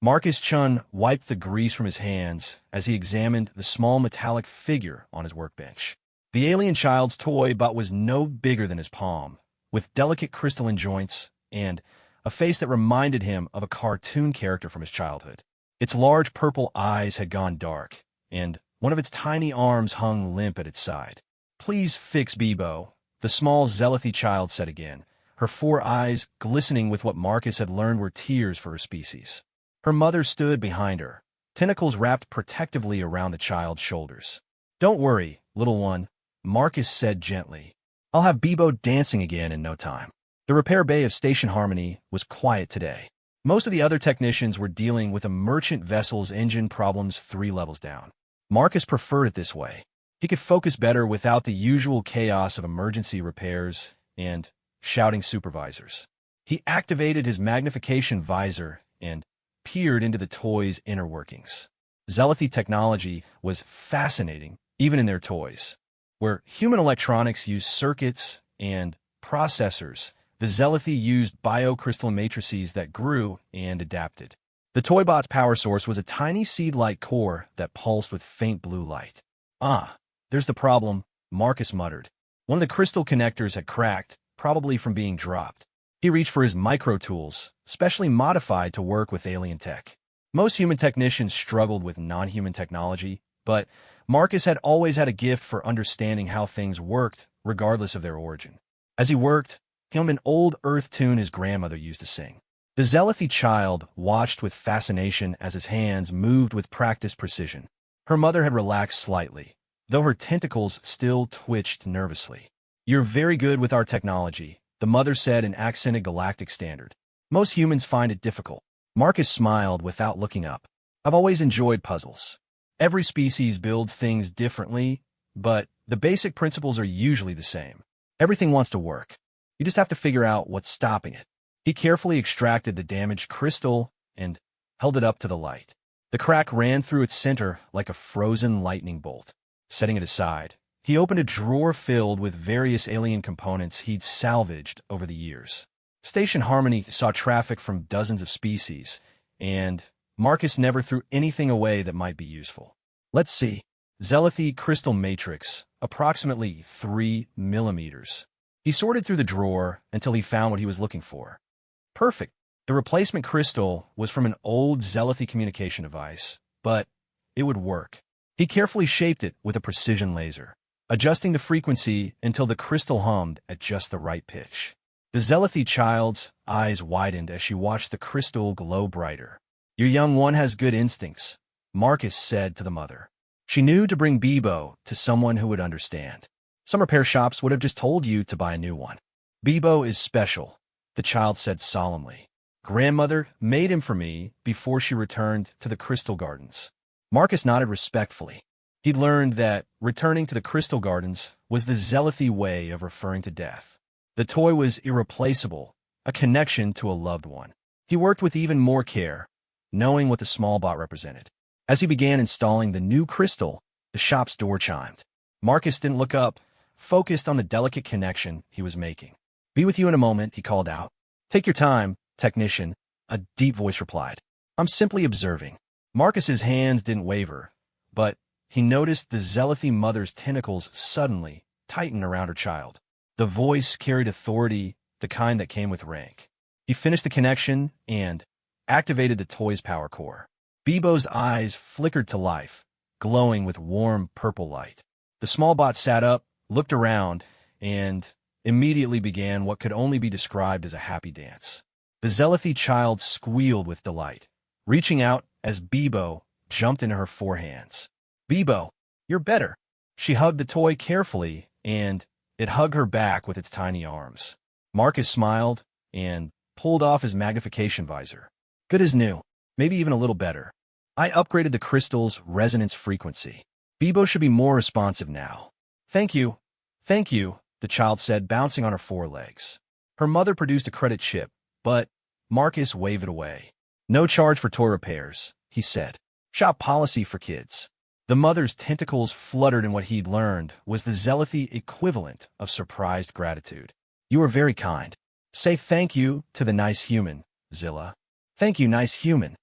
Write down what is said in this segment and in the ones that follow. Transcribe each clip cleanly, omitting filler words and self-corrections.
Marcus Chun wiped the grease from his hands as he examined the small metallic figure on his workbench. The alien child's toy bot was no bigger than his palm, with delicate crystalline joints and a face that reminded him of a cartoon character from his childhood. Its large purple eyes had gone dark, and one of its tiny arms hung limp at its side. "Please fix Bebo," the small Zealothy child said again, her four eyes glistening with what Marcus had learned were tears for her species. Her mother stood behind her, tentacles wrapped protectively around the child's shoulders. "Don't worry, little one," Marcus said gently. "I'll have Bebo dancing again in no time." The repair bay of Station Harmony was quiet today. Most of the other technicians were dealing with a merchant vessel's engine problems 3 levels down. Marcus preferred it this way. He could focus better without the usual chaos of emergency repairs and shouting supervisors. He activated his magnification visor and peered into the toy's inner workings. Zealothy technology was fascinating, even in their toys. Where human electronics used circuits and processors, the Zealothy used biocrystalline matrices that grew and adapted. The Toybot's power source was a tiny seed-like core that pulsed with faint blue light. "Ah, there's the problem," Marcus muttered. One of the crystal connectors had cracked, probably from being dropped. He reached for his micro-tools, specially modified to work with alien tech. Most human technicians struggled with non-human technology, but Marcus had always had a gift for understanding how things worked, regardless of their origin. As he worked, he hummed an old Earth tune his grandmother used to sing. The Zealothy child watched with fascination as his hands moved with practiced precision. Her mother had relaxed slightly, though her tentacles still twitched nervously. "You're very good with our technology," the mother said in accented galactic standard. "Most humans find it difficult." Marcus smiled without looking up. "I've always enjoyed puzzles. Every species builds things differently, but the basic principles are usually the same. Everything wants to work. You just have to figure out what's stopping it." He carefully extracted the damaged crystal and held it up to the light. The crack ran through its center like a frozen lightning bolt. Setting it aside, he opened a drawer filled with various alien components he'd salvaged over the years. Station Harmony saw traffic from dozens of species, and Marcus never threw anything away that might be useful. "Let's see. Zealothy crystal matrix, approximately 3 millimeters. He sorted through the drawer until he found what he was looking for. Perfect. The replacement crystal was from an old Zealothy communication device, but it would work. He carefully shaped it with a precision laser, adjusting the frequency until the crystal hummed at just the right pitch. The Zealothy child's eyes widened as she watched the crystal glow brighter. "Your young one has good instincts," Marcus said to the mother. She knew to bring Bebo to someone who would understand. Some repair shops would have just told you to buy a new one. "Bebo is special," the child said solemnly. "Grandmother made him for me before she returned to the Crystal Gardens." Marcus nodded respectfully. He'd learned that returning to the Crystal Gardens was the Zealothy way of referring to death. The toy was irreplaceable, a connection to a loved one. He worked with even more care, knowing what the small bot represented. As he began installing the new crystal, the shop's door chimed. Marcus didn't look up, focused on the delicate connection he was making. "Be with you in a moment," he called out. "Take your time, technician," a deep voice replied. "I'm simply observing." Marcus's hands didn't waver, but he noticed the Zealothy mother's tentacles suddenly tighten around her child. The voice carried authority, the kind that came with rank. He finished the connection and activated the toy's power core. Bebo's eyes flickered to life, glowing with warm purple light. The small bot sat up, looked around, and immediately began what could only be described as a happy dance. The Zealothy child squealed with delight, reaching out as Bebo jumped into her forehands. "Bebo, you're better." She hugged the toy carefully, and it hugged her back with its tiny arms. Marcus smiled and pulled off his magnification visor. "Good as new, maybe even a little better. I upgraded the crystal's resonance frequency. Bebo should be more responsive now." Thank you," the child said, bouncing on her forelegs. Her mother produced a credit chip, but Marcus waved it away. "No charge for toy repairs," he said. "Shop policy for kids." The mother's tentacles fluttered in what he'd learned was the Zealothy equivalent of surprised gratitude. "You are very kind. Say thank you to the nice human, Zilla." "Thank you, nice human."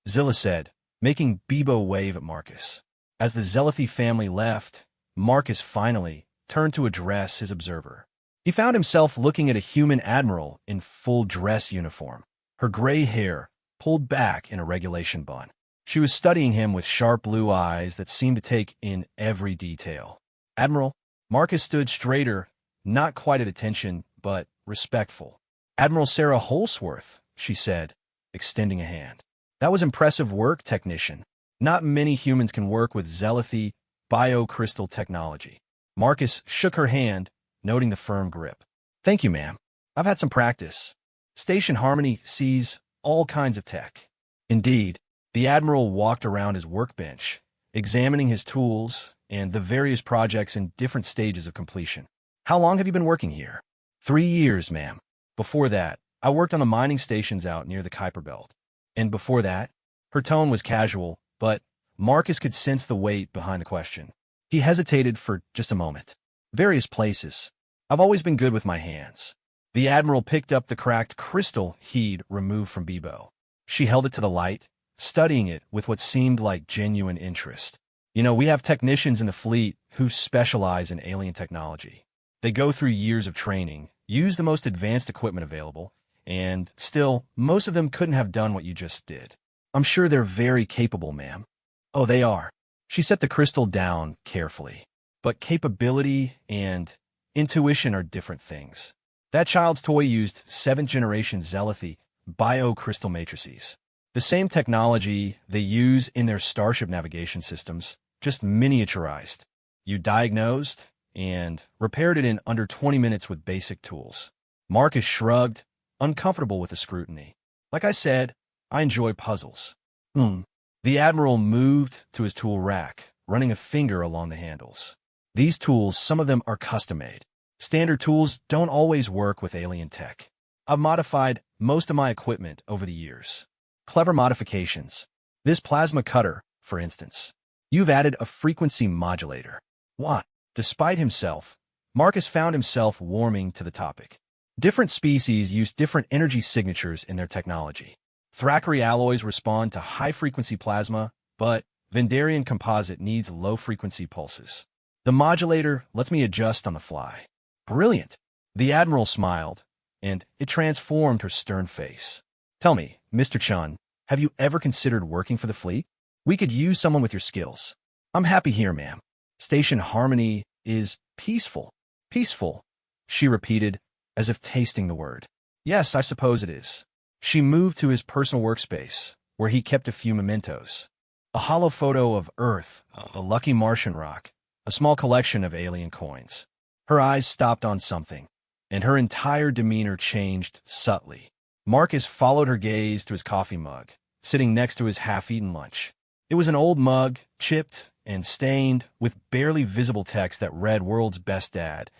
Zilla said, making Bebo wave at Marcus. As the Zealothy family left, Marcus finally turned to address his observer. He found himself looking at a human admiral in full dress uniform, her gray hair pulled back in a regulation bun. She was studying him with sharp blue eyes that seemed to take in every detail. Admiral, Marcus stood straighter, not quite at attention, but respectful. Admiral Sarah Holsworth, she said, extending a hand. That was impressive work, technician. Not many humans can work with Zealothy biocrystal technology. Marcus shook her hand, noting the firm grip. Thank you, ma'am. I've had some practice. Station Harmony sees all kinds of tech. Indeed, the Admiral walked around his workbench, examining his tools and the various projects in different stages of completion. How long have you been working here? 3 years, ma'am. Before that, I worked on the mining stations out near the Kuiper Belt. And before that? Her tone was casual, but Marcus could sense the weight behind the question. He hesitated for just a moment. Various places. I've always been good with my hands. The Admiral picked up the cracked crystal he'd removed from Bebo. She held it to the light, studying it with what seemed like genuine interest. You know, we have technicians in the fleet who specialize in alien technology. They go through years of training, use the most advanced equipment available, and still, most of them couldn't have done what you just did. I'm sure they're very capable, ma'am. Oh, they are. She set the crystal down carefully. But capability and intuition are different things. That child's toy used 7th-generation Zealothy biocrystal matrices. The same technology they use in their Starship navigation systems, just miniaturized. You diagnosed and repaired it in under 20 minutes with basic tools. Marcus shrugged, uncomfortable with the scrutiny. Like I said, I enjoy puzzles. The Admiral moved to his tool rack, running a finger along the handles. These tools, some of them are custom-made. Standard tools don't always work with alien tech. I've modified most of my equipment over the years. Clever modifications. This plasma cutter, for instance. You've added a frequency modulator. What? Despite himself, Marcus found himself warming to the topic. Different species use different energy signatures in their technology. Thackeray alloys respond to high-frequency plasma, but Vendarian composite needs low-frequency pulses. The modulator lets me adjust on the fly. Brilliant. The Admiral smiled, and it transformed her stern face. Tell me, Mr. Chun, have you ever considered working for the fleet? We could use someone with your skills. I'm happy here, ma'am. Station Harmony is peaceful. Peaceful, she repeated, as if tasting the word. Yes, I suppose it is. She moved to his personal workspace, where he kept a few mementos. A hollow photo of Earth, a lucky Martian rock, a small collection of alien coins. Her eyes stopped on something, and her entire demeanor changed subtly. Marcus followed her gaze to his coffee mug, sitting next to his half-eaten lunch. It was an old mug, chipped and stained, with barely visible text that read "World's Best Dad,"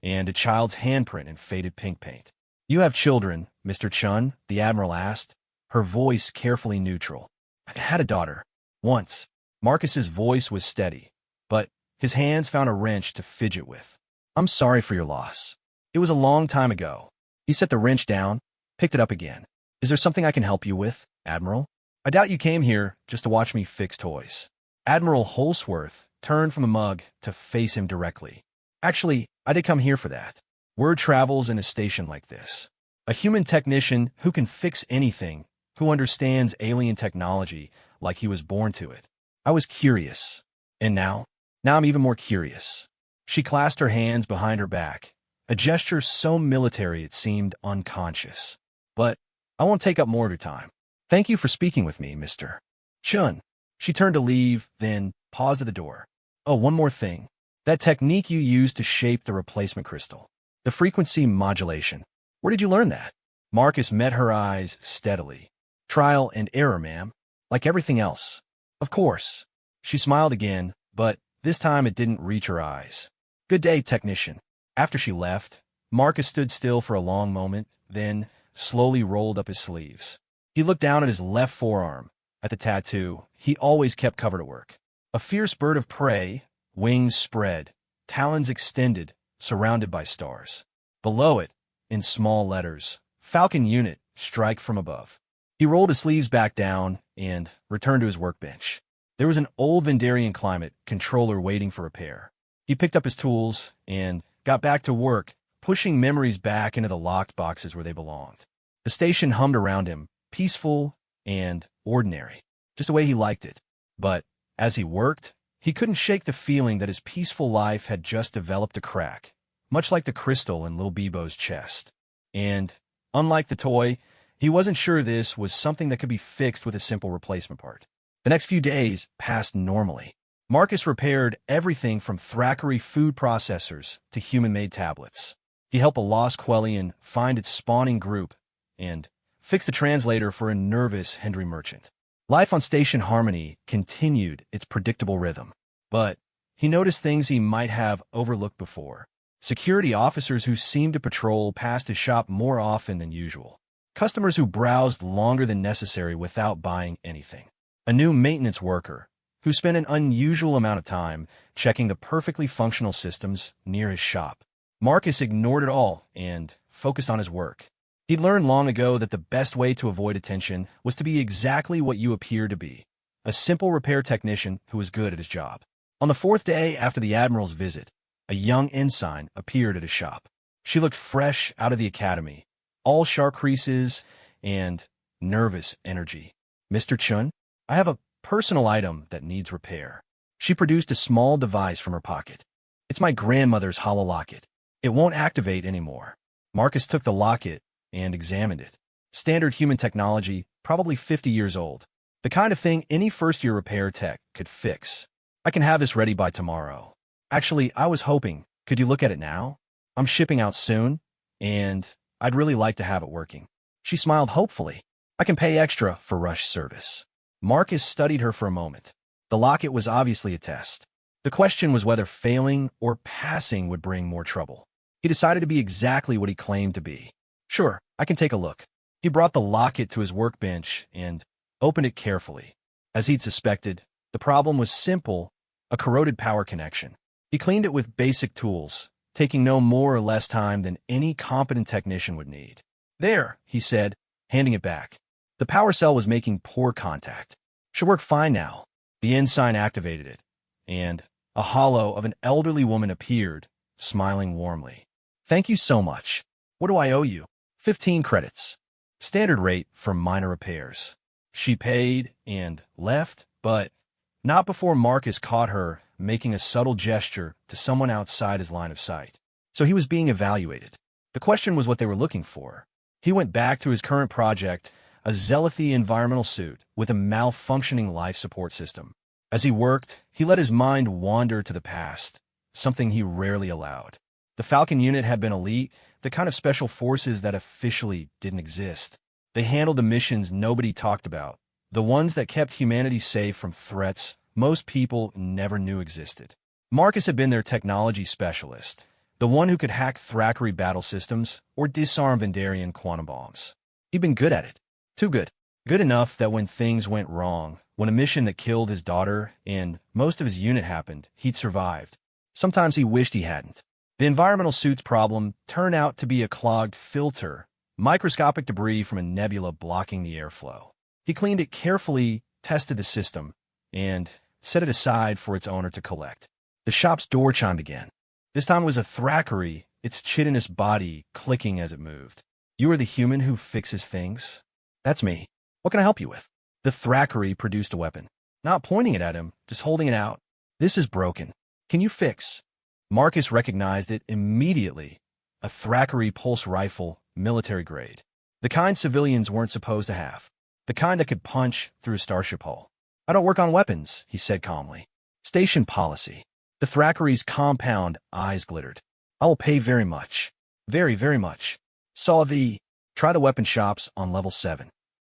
and a child's handprint in faded pink paint. You have children, Mr. Chun? The Admiral asked, her voice carefully neutral. I had a daughter. Once. Marcus's voice was steady, but his hands found a wrench to fidget with. I'm sorry for your loss. It was a long time ago. He set the wrench down, picked it up again. Is there something I can help you with, Admiral? I doubt you came here just to watch me fix toys. Admiral Holsworth turned from the mug to face him directly. Actually, I did come here for that. Word travels in a station like this. A human technician who can fix anything, who understands alien technology like he was born to it. I was curious. And now I'm even more curious. She clasped her hands behind her back, a gesture so military it seemed unconscious. But I won't take up more of your time. Thank you for speaking with me, Mr. Chun. She turned to leave, then paused at the door. Oh, one more thing. That technique you used to shape the replacement crystal. The frequency modulation. Where did you learn that? Marcus met her eyes steadily. Trial and error, ma'am. Like everything else. Of course. She smiled again, but this time it didn't reach her eyes. Good day, technician. After she left, Marcus stood still for a long moment, then slowly rolled up his sleeves. He looked down at his left forearm, at the tattoo he always kept covered at work. A fierce bird of prey, wings spread, talons extended, surrounded by stars. Below it, in small letters, Falcon Unit, strike from above. He rolled his sleeves back down and returned to his workbench. There was an old Vendarian climate controller waiting for repair. He picked up his tools and got back to work, pushing memories back into the locked boxes where they belonged. The station hummed around him, peaceful and ordinary, just the way he liked it. But as he worked, he couldn't shake the feeling that his peaceful life had just developed a crack, much like the crystal in Little Bebo's chest. And, unlike the toy, he wasn't sure this was something that could be fixed with a simple replacement part. The next few days passed normally. Marcus repaired everything from Thackeray food processors to human-made tablets. He helped a lost Quellian find its spawning group and fixed the translator for a nervous Hendry merchant. Life on Station Harmony continued its predictable rhythm, but he noticed things he might have overlooked before. Security officers who seemed to patrol past his shop more often than usual. Customers who browsed longer than necessary without buying anything. A new maintenance worker who spent an unusual amount of time checking the perfectly functional systems near his shop. Marcus ignored it all and focused on his work. He'd learned long ago that the best way to avoid attention was to be exactly what you appear to be, a simple repair technician who was good at his job. On the fourth day after the Admiral's visit, a young ensign appeared at his shop. She looked fresh out of the academy, all sharp creases and nervous energy. "Mr. Chun, I have a personal item that needs repair." She produced a small device from her pocket. "It's my grandmother's hollow locket. It won't activate anymore." Marcus took the locket and examined it. Standard human technology, probably 50 years old. The kind of thing any first-year repair tech could fix. "I can have this ready by tomorrow. Actually, I was hoping, could you look at it now? I'm shipping out soon, and I'd really like to have it working." She smiled hopefully. "I can pay extra for rush service." Marcus studied her for a moment. The locket was obviously a test. The question was whether failing or passing would bring more trouble. He decided to be exactly what he claimed to be. "Sure, I can take a look." He brought the locket to his workbench and opened it carefully. As he'd suspected, the problem was simple, a corroded power connection. He cleaned it with basic tools, taking no more or less time than any competent technician would need. "There," he said, handing it back. The power cell was making poor contact. "Should work fine now." The ensign activated it, and a hollow of an elderly woman appeared, smiling warmly. "Thank you so much. What do I owe you?" 15 credits. Standard rate for minor repairs. She paid and left, but not before Marcus caught her making a subtle gesture to someone outside his line of sight. So he was being evaluated. The question was what they were looking for. He went back to his current project, a Zealothy environmental suit with a malfunctioning life support system. As he worked, he let his mind wander to the past, something he rarely allowed. The Falcon Unit had been elite, the kind of special forces that officially didn't exist. They handled the missions nobody talked about, the ones that kept humanity safe from threats most people never knew existed. Marcus had been their technology specialist, the one who could hack Thackeray battle systems or disarm Vendarian quantum bombs. He'd been good at it. Too good. Good enough that when things went wrong, when a mission that killed his daughter and most of his unit happened, he'd survived. Sometimes he wished he hadn't. The environmental suit's problem turned out to be a clogged filter, microscopic debris from a nebula blocking the airflow. He cleaned it carefully, tested the system, and set it aside for its owner to collect. The shop's door chimed again. This time it was a Thackeray, its chitinous body clicking as it moved. "You are the human who fixes things?" "That's me. What can I help you with?" The Thackeray produced a weapon, not pointing it at him, just holding it out. "This is broken. Can you fix?" Marcus recognized it immediately. A Thackeray pulse rifle, military grade. The kind civilians weren't supposed to have. The kind that could punch through a starship hull. "I don't work on weapons," he said calmly. "Station policy." The Thackeray's compound eyes glittered. "I will pay very much. Very, very much." Try the weapon shops on level 7.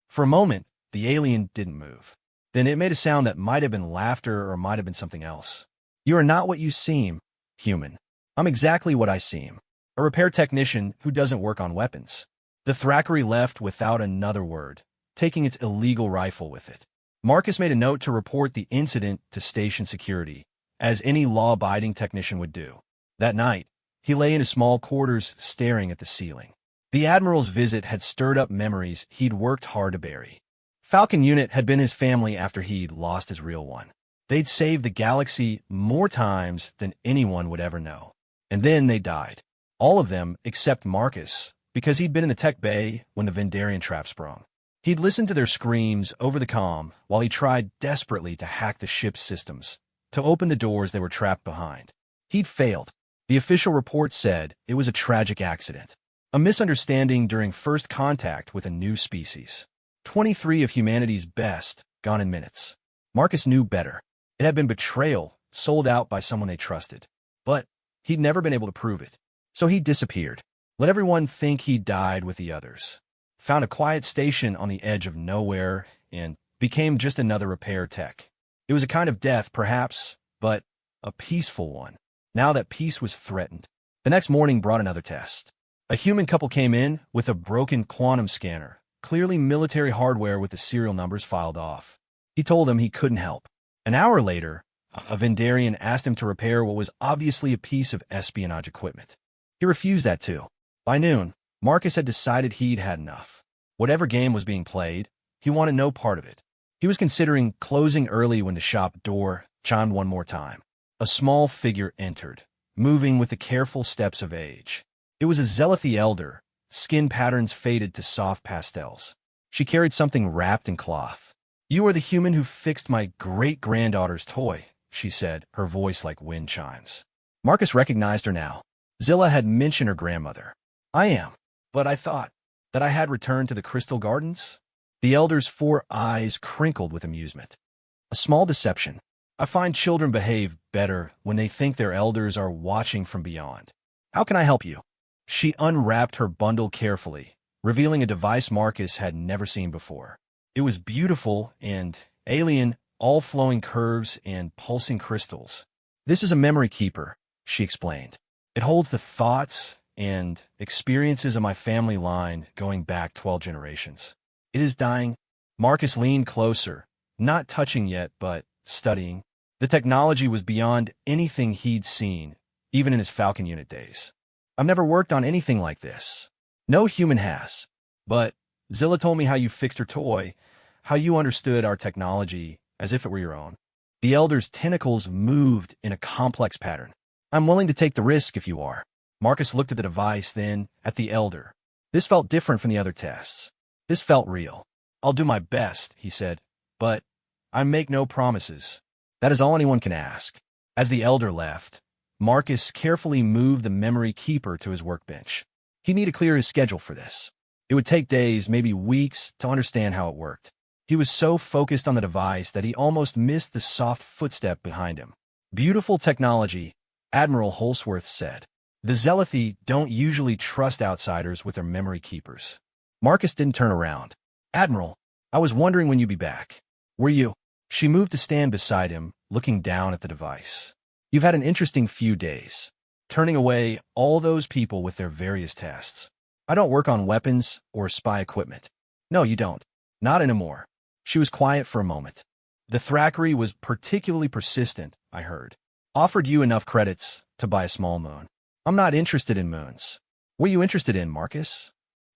For a moment, the alien didn't move. Then it made a sound that might have been laughter or might have been something else. "You are not what you seem, human." "I'm exactly what I seem. A repair technician who doesn't work on weapons." The Thackeray left without another word, taking its illegal rifle with it. Marcus made a note to report the incident to station security, as any law-abiding technician would do. That night, he lay in his small quarters staring at the ceiling. The Admiral's visit had stirred up memories he'd worked hard to bury. Falcon Unit had been his family after he'd lost his real one. They'd saved the galaxy more times than anyone would ever know. And then they died. All of them except Marcus, because he'd been in the tech bay when the Vendarian trap sprung. He'd listened to their screams over the comm while he tried desperately to hack the ship's systems, to open the doors they were trapped behind. He'd failed. The official report said it was a tragic accident, a misunderstanding during first contact with a new species. 23 of humanity's best gone in minutes. Marcus knew better. It had been betrayal, sold out by someone they trusted. But he'd never been able to prove it. So he disappeared. Let everyone think he died with the others. Found a quiet station on the edge of nowhere and became just another repair tech. It was a kind of death, perhaps, but a peaceful one. Now that peace was threatened. The next morning brought another test. A human couple came in with a broken quantum scanner, clearly military hardware with the serial numbers filed off. He told them he couldn't help. An hour later, a Vendarian asked him to repair what was obviously a piece of espionage equipment. He refused that too. By noon, Marcus had decided he'd had enough. Whatever game was being played, he wanted no part of it. He was considering closing early when the shop door chimed one more time. A small figure entered, moving with the careful steps of age. It was a Zealothy elder, skin patterns faded to soft pastels. She carried something wrapped in cloth. "You are the human who fixed my great-granddaughter's toy," she said, her voice like wind chimes. Marcus recognized her now. Zilla had mentioned her grandmother. "I am, but I thought that I had returned to the Crystal Gardens?" The elder's 4 eyes crinkled with amusement. "A small deception. I find children behave better when they think their elders are watching from beyond. How can I help you?" She unwrapped her bundle carefully, revealing a device Marcus had never seen before. It was beautiful and alien, all flowing curves and pulsing crystals. "This is a memory keeper," she explained. "It holds the thoughts and experiences of my family line going back 12 generations. It is dying." Marcus leaned closer, not touching yet, but studying. The technology was beyond anything he'd seen, even in his Falcon Unit days. "I've never worked on anything like this. No human has. But Zilla told me how you fixed her toy, how you understood our technology as if it were your own." The elder's tentacles moved in a complex pattern. "I'm willing to take the risk if you are." Marcus looked at the device, then at the elder. This felt different from the other tests. This felt real. "I'll do my best," he said, "but I make no promises. That is all anyone can ask." As the elder left, Marcus carefully moved the memory keeper to his workbench. He needed to clear his schedule for this. It would take days, maybe weeks, to understand how it worked. He was so focused on the device that he almost missed the soft footstep behind him. "Beautiful technology," Admiral Holsworth said. "The Zealothy don't usually trust outsiders with their memory keepers." Marcus didn't turn around. "Admiral, I was wondering when you'd be back. Were you?" She moved to stand beside him, looking down at the device. "You've had an interesting few days, turning away all those people with their various tests. I don't work on weapons or spy equipment." "No, you don't. Not anymore." She was quiet for a moment. "The Thackeray was particularly persistent, I heard. Offered you enough credits to buy a small moon." "I'm not interested in moons." "What are you interested in, Marcus?"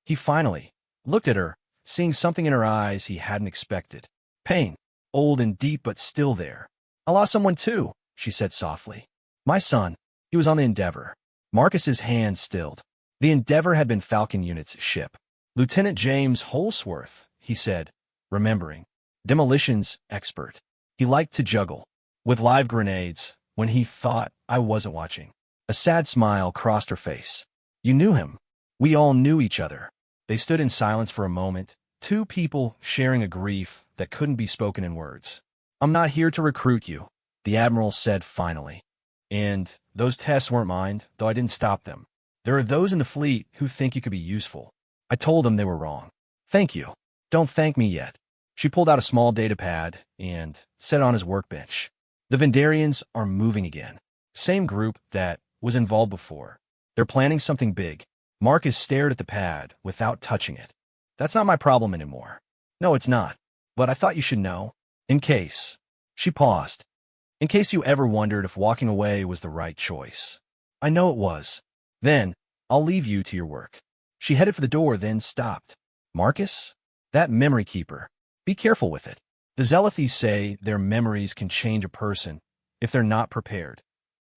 He finally looked at her, seeing something in her eyes he hadn't expected. Pain, old and deep but still there. "I lost someone too," she said softly. "My son. He was on the Endeavor." Marcus's hand stilled. The Endeavor had been Falcon Unit's ship. "Lieutenant James Holsworth," he said, remembering. "Demolitions expert. He liked to juggle with live grenades when he thought I wasn't watching." A sad smile crossed her face. "You knew him." "We all knew each other." They stood in silence for a moment, 2 people sharing a grief that couldn't be spoken in words. "I'm not here to recruit you," the Admiral said finally. "And those tests weren't mine, though I didn't stop them. There are those in the fleet who think you could be useful. I told them they were wrong." "Thank you." "Don't thank me yet." She pulled out a small data pad and set it on his workbench. "The Vendarians are moving again. Same group that was involved before. They're planning something big." Marcus stared at the pad without touching it. "That's not my problem anymore." "No, it's not. But I thought you should know. In case." She paused. "In case you ever wondered if walking away was the right choice." "I know it was." "Then I'll leave you to your work." She headed for the door, then stopped. "Marcus? That memory keeper." Be careful with it. The Zealoths say their memories can change a person if they're not prepared.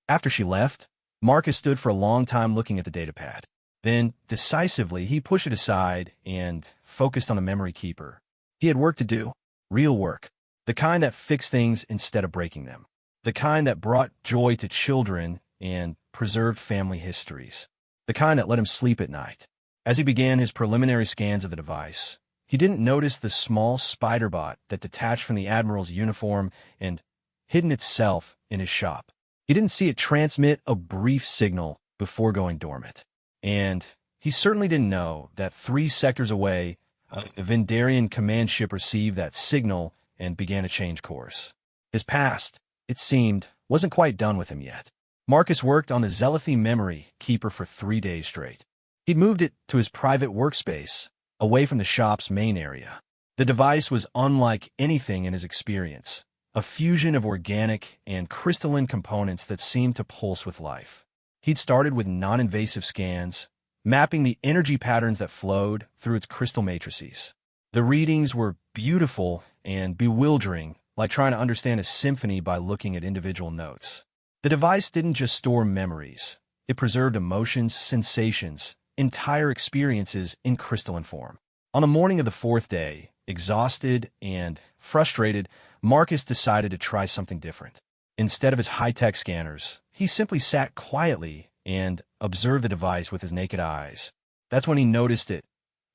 After she left, Marcus stood for a long time looking at the datapad. Then, decisively, he pushed it aside and focused on the memory keeper. He had work to do. Real work. The kind that fixed things instead of breaking them. The kind that brought joy to children and preserved family histories. The kind that let him sleep at night. As he began his preliminary scans of the device, he didn't notice the small spider bot that detached from the admiral's uniform and hidden itself in his shop. He didn't see it transmit a brief signal before going dormant. And he certainly didn't know that 3 sectors away, a Vendarian command ship received that signal and began to change course. His past, it seemed, wasn't quite done with him yet. Marcus worked on the Zealothi memory keeper for 3 days straight. He'd moved it to his private workspace, away from the shop's main area. The device was unlike anything in his experience, a fusion of organic and crystalline components that seemed to pulse with life. He'd started with non-invasive scans, mapping the energy patterns that flowed through its crystal matrices. The readings were beautiful and bewildering, like trying to understand a symphony by looking at individual notes. The device didn't just store memories. It preserved emotions, sensations, entire experiences in crystalline form. On the morning of the 4th day, exhausted and frustrated, Marcus decided to try something different. Instead of his high-tech scanners, he simply sat quietly and observed the device with his naked eyes. That's when he noticed it,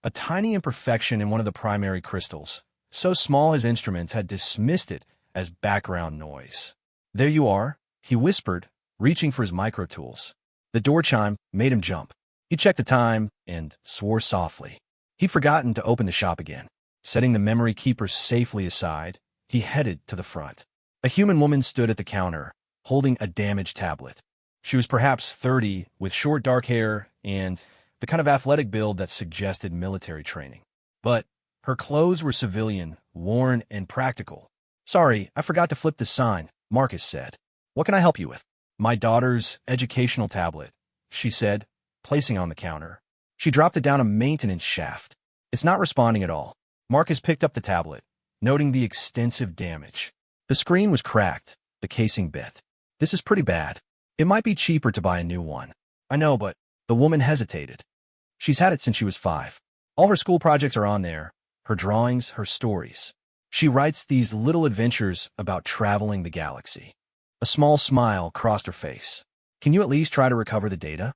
a tiny imperfection in one of the primary crystals, so small his instruments had dismissed it as background noise. "There you are," he whispered, reaching for his micro-tools. The door chime made him jump. He checked the time and swore softly. He'd forgotten to open the shop again. Setting the memory keeper safely aside, he headed to the front. A human woman stood at the counter, holding a damaged tablet. She was perhaps 30, with short dark hair and the kind of athletic build that suggested military training. But her clothes were civilian, worn, and practical. "Sorry, I forgot to flip the sign," Marcus said. "What can I help you with?" "My daughter's educational tablet," she said, placing on the counter. She dropped it down a maintenance shaft. "It's not responding at all." Marcus picked up the tablet, noting the extensive damage. The screen was cracked, the casing bent. "This is pretty bad. It might be cheaper to buy a new one." "I know, but..." The woman hesitated. "She's had it since she was 5. All her school projects are on there, her drawings, her stories. She writes these little adventures about traveling the galaxy." A small smile crossed her face. "Can you at least try to recover the data?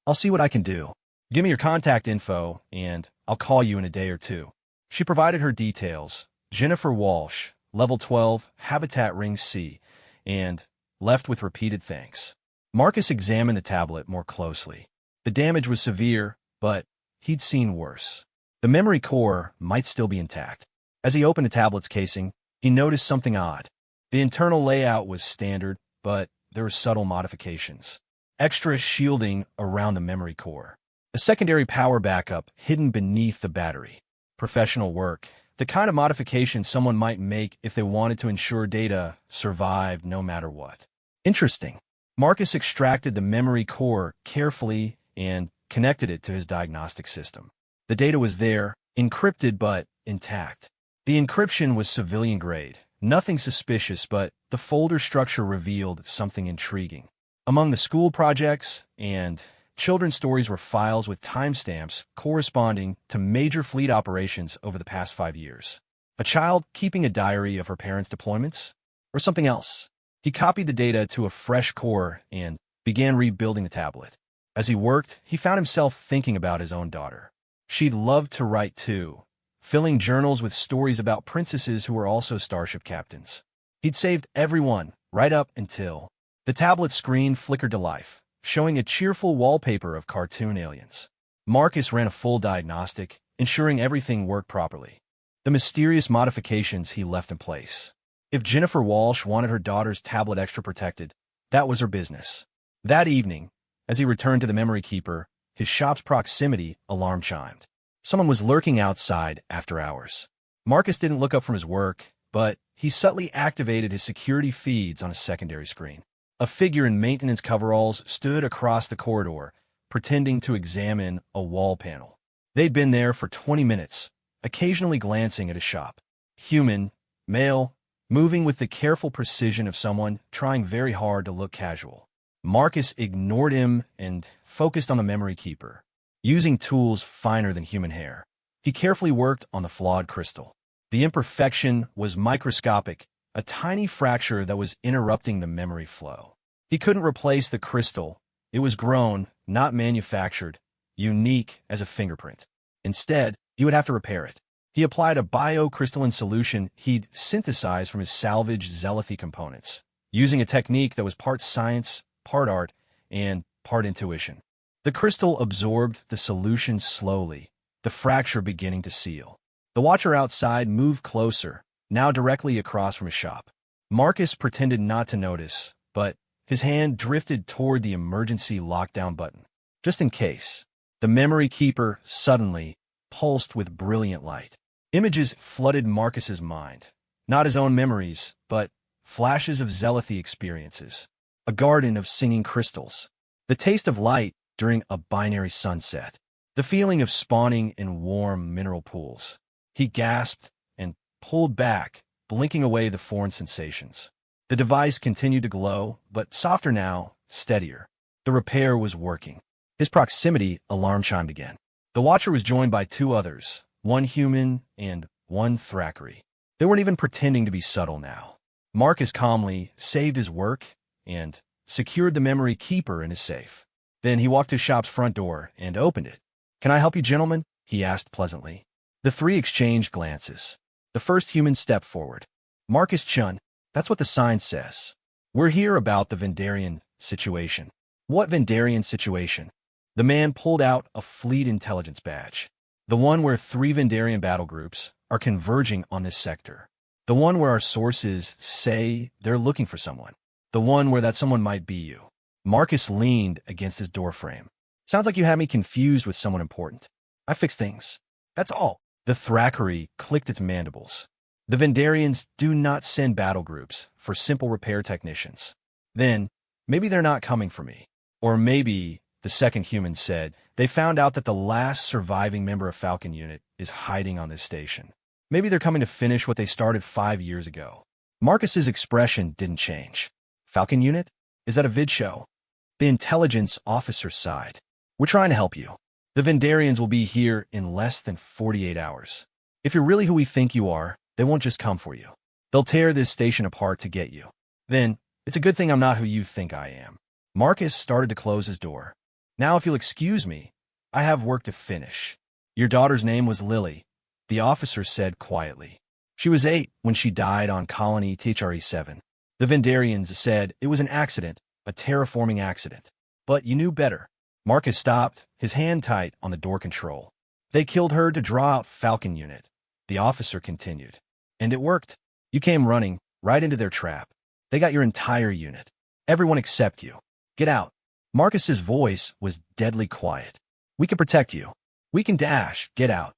I'll see what I can do. Give me your contact info, and I'll call you in a day or 2. She provided her details: Jennifer Walsh, Level 12, Habitat Ring C, and left with repeated thanks. Marcus examined the tablet more closely. The damage was severe, but he'd seen worse. The memory core might still be intact. As he opened the tablet's casing, he noticed something odd. The internal layout was standard, but there were subtle modifications. Extra shielding around the memory core. A secondary power backup hidden beneath the battery. Professional work. The kind of modification someone might make if they wanted to ensure data survived no matter what. Interesting. Marcus extracted the memory core carefully and connected it to his diagnostic system. The data was there, encrypted but intact. The encryption was civilian grade. Nothing suspicious, but the folder structure revealed something intriguing. Among the school projects and children's stories were files with timestamps corresponding to major fleet operations over the past 5 years. A child keeping a diary of her parents' deployments? Or something else? He copied the data to a fresh core and began rebuilding the tablet. As he worked, he found himself thinking about his own daughter. She'd loved to write too, filling journals with stories about princesses who were also starship captains. He'd saved everyone, right up until... The tablet screen flickered to life, showing a cheerful wallpaper of cartoon aliens. Marcus ran a full diagnostic, ensuring everything worked properly. The mysterious modifications he left in place. If Jennifer Walsh wanted her daughter's tablet extra protected, that was her business. That evening, as he returned to the memory keeper, his shop's proximity alarm chimed. Someone was lurking outside after hours. Marcus didn't look up from his work, but he subtly activated his security feeds on a secondary screen. A figure in maintenance coveralls stood across the corridor, pretending to examine a wall panel. They'd been there for 20 minutes, occasionally glancing at his shop. human, male, moving with the careful precision of someone trying very hard to look casual. Marcus ignored him and focused on the memory keeper, using tools finer than human hair. He carefully worked on the flawed crystal. The imperfection was microscopic, a tiny fracture that was interrupting the memory flow. He couldn't replace the crystal. It was grown, not manufactured, unique as a fingerprint. Instead, he would have to repair it. He applied a biocrystalline solution he'd synthesized from his salvaged Zealothy components, using a technique that was part science, part art, and part intuition. The crystal absorbed the solution slowly, the fracture beginning to seal. The watcher outside moved closer, now directly across from his shop. Marcus pretended not to notice, but his hand drifted toward the emergency lockdown button. Just in case. The memory keeper suddenly pulsed with brilliant light. Images flooded Marcus's mind. Not his own memories, but flashes of Zealothy experiences. A garden of singing crystals. The taste of light during a binary sunset. The feeling of spawning in warm mineral pools. He gasped and pulled back, blinking away the foreign sensations. The device continued to glow, but softer now, steadier. The repair was working. His proximity alarm chimed again. The watcher was joined by two others, one human and one Thackeray. They weren't even pretending to be subtle now. Marcus calmly saved his work and secured the memory keeper in his safe. Then he walked to his shop's front door and opened it. "Can I help you, gentlemen?" he asked pleasantly. The three exchanged glances. The first human stepped forward. "Marcus Chun, that's what the sign says. We're here about the Vendarian situation." "What Vendarian situation?" The man pulled out a fleet intelligence badge. "The one where 3 Vendarian battle groups are converging on this sector. The one where our sources say they're looking for someone. The one where that someone might be you." Marcus leaned against his doorframe. "Sounds like you had me confused with someone important. I fixed things. That's all." The Thackeray clicked its mandibles. "The Vendarians do not send battle groups for simple repair technicians." "Then, maybe they're not coming for me. Or maybe," the second human said, "they found out that the last surviving member of Falcon Unit is hiding on this station. Maybe they're coming to finish what they started 5 years ago." Marcus's expression didn't change. "Falcon Unit? Is that a vid show?" The intelligence officer sighed. "We're trying to help you. The Vendarians will be here in less than 48 hours. If you're really who we think you are, they won't just come for you. They'll tear this station apart to get you. Then, it's a good thing I'm not who you think I am." Marcus started to close his door. "Now, if you'll excuse me, I have work to finish." "Your daughter's name was Lily," the officer said quietly. "She was 8 when she died on Colony THRE-7. The Vendarians said it was an accident, a terraforming accident. But you knew better." Marcus stopped, his hand tight on the door control. "They killed her to draw out Falcon Unit," the officer continued. "And it worked. You came running right into their trap. They got your entire unit. Everyone except you. Get out." Marcus's voice was deadly quiet. "We can protect you. We can dash. Get out."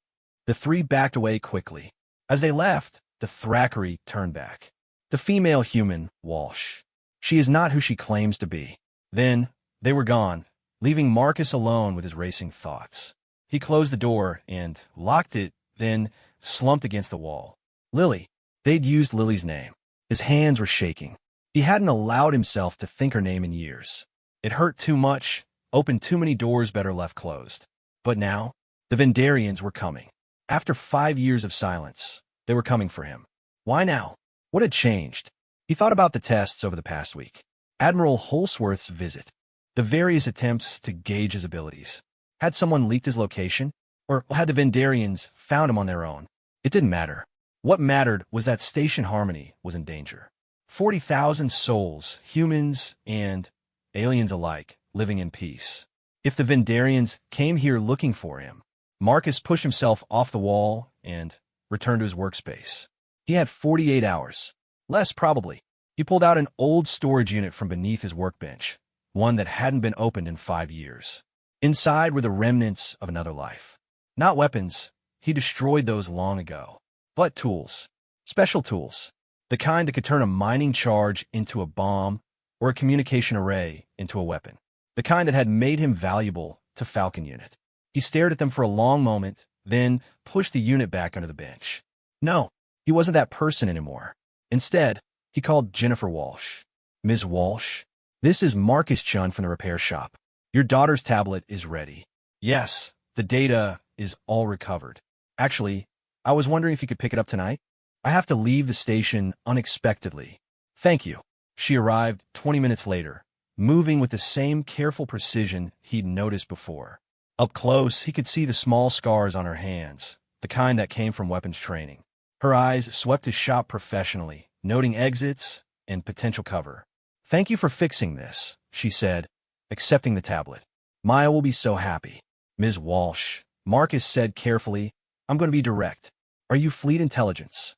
The three backed away quickly. As they left, the Thackeray turned back. "The female human, Walsh. She is not who she claims to be." Then, they were gone, leaving Marcus alone with his racing thoughts. He closed the door and locked it, then slumped against the wall. Lily. They'd used Lily's name. His hands were shaking. He hadn't allowed himself to think her name in years. It hurt too much, opened too many doors better left closed. But now, the Vendarians were coming. After 5 years of silence, they were coming for him. Why now? What had changed? He thought about the tests over the past week. Admiral Holsworth's visit. The various attempts to gauge his abilities. Had someone leaked his location? Or had the Vendarians found him on their own? It didn't matter. What mattered was that station harmony was in danger. 40,000 souls, humans and aliens alike, living in peace. If the Vendarians came here looking for him, Marcus pushed himself off the wall and returned to his workspace. He had 48 hours. Less, probably. He pulled out an old storage unit from beneath his workbench, one that hadn't been opened in 5 years. Inside were the remnants of another life. Not weapons. He destroyed those long ago. But tools. Special tools. The kind that could turn a mining charge into a bomb or a communication array into a weapon. The kind that had made him valuable to Falcon Unit. He stared at them for a long moment, then pushed the unit back under the bench. No, He wasn't that person anymore. Instead, he called Jennifer Walsh. Ms. Walsh, this is Marcus Chun from the repair shop. Your daughter's tablet is ready. Yes, the data is all recovered. Actually, I was wondering if you could pick it up tonight. I have to leave the station unexpectedly. Thank you. She arrived 20 minutes later, moving with the same careful precision he'd noticed before. Up close, he could see the small scars on her hands, the kind that came from weapons training. Her eyes swept his shop professionally, noting exits and potential cover. Thank you for fixing this, she said, accepting the tablet. Maya will be so happy. Ms. Walsh, Marcus said carefully, I'm going to be direct. Are you Fleet Intelligence?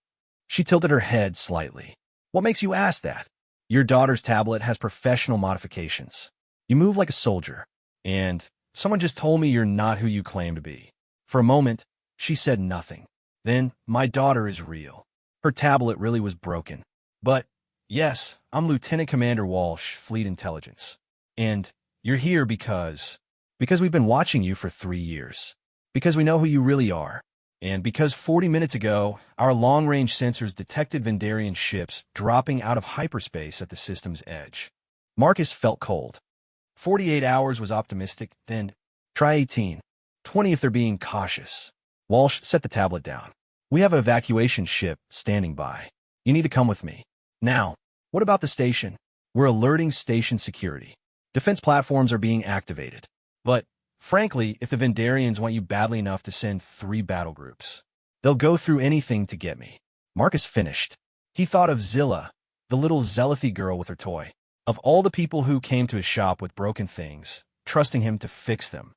She tilted her head slightly. What makes you ask that? Your daughter's tablet has professional modifications. You move like a soldier. And someone just told me you're not who you claim to be. For a moment, she said nothing. Then, my daughter is real. Her tablet really was broken. But, yes, I'm Lieutenant Commander Walsh, Fleet Intelligence. And you're here because we've been watching you for 3 years. Because we know who you really are. And because 40 minutes ago, our long-range sensors detected Vendarian ships dropping out of hyperspace at the system's edge. Marcus felt cold. 48 hours was optimistic, then try 18. 20 if they're being cautious. Walsh set the tablet down. We have an evacuation ship standing by. You need to come with me. Now, what about the station? We're alerting station security. Defense platforms are being activated. But, frankly, if the Vendarians want you badly enough to send 3 battle groups, they'll go through anything to get me. Marcus finished. He thought of Zilla, the little zealothy girl with her toy. Of all the people who came to his shop with broken things, trusting him to fix them.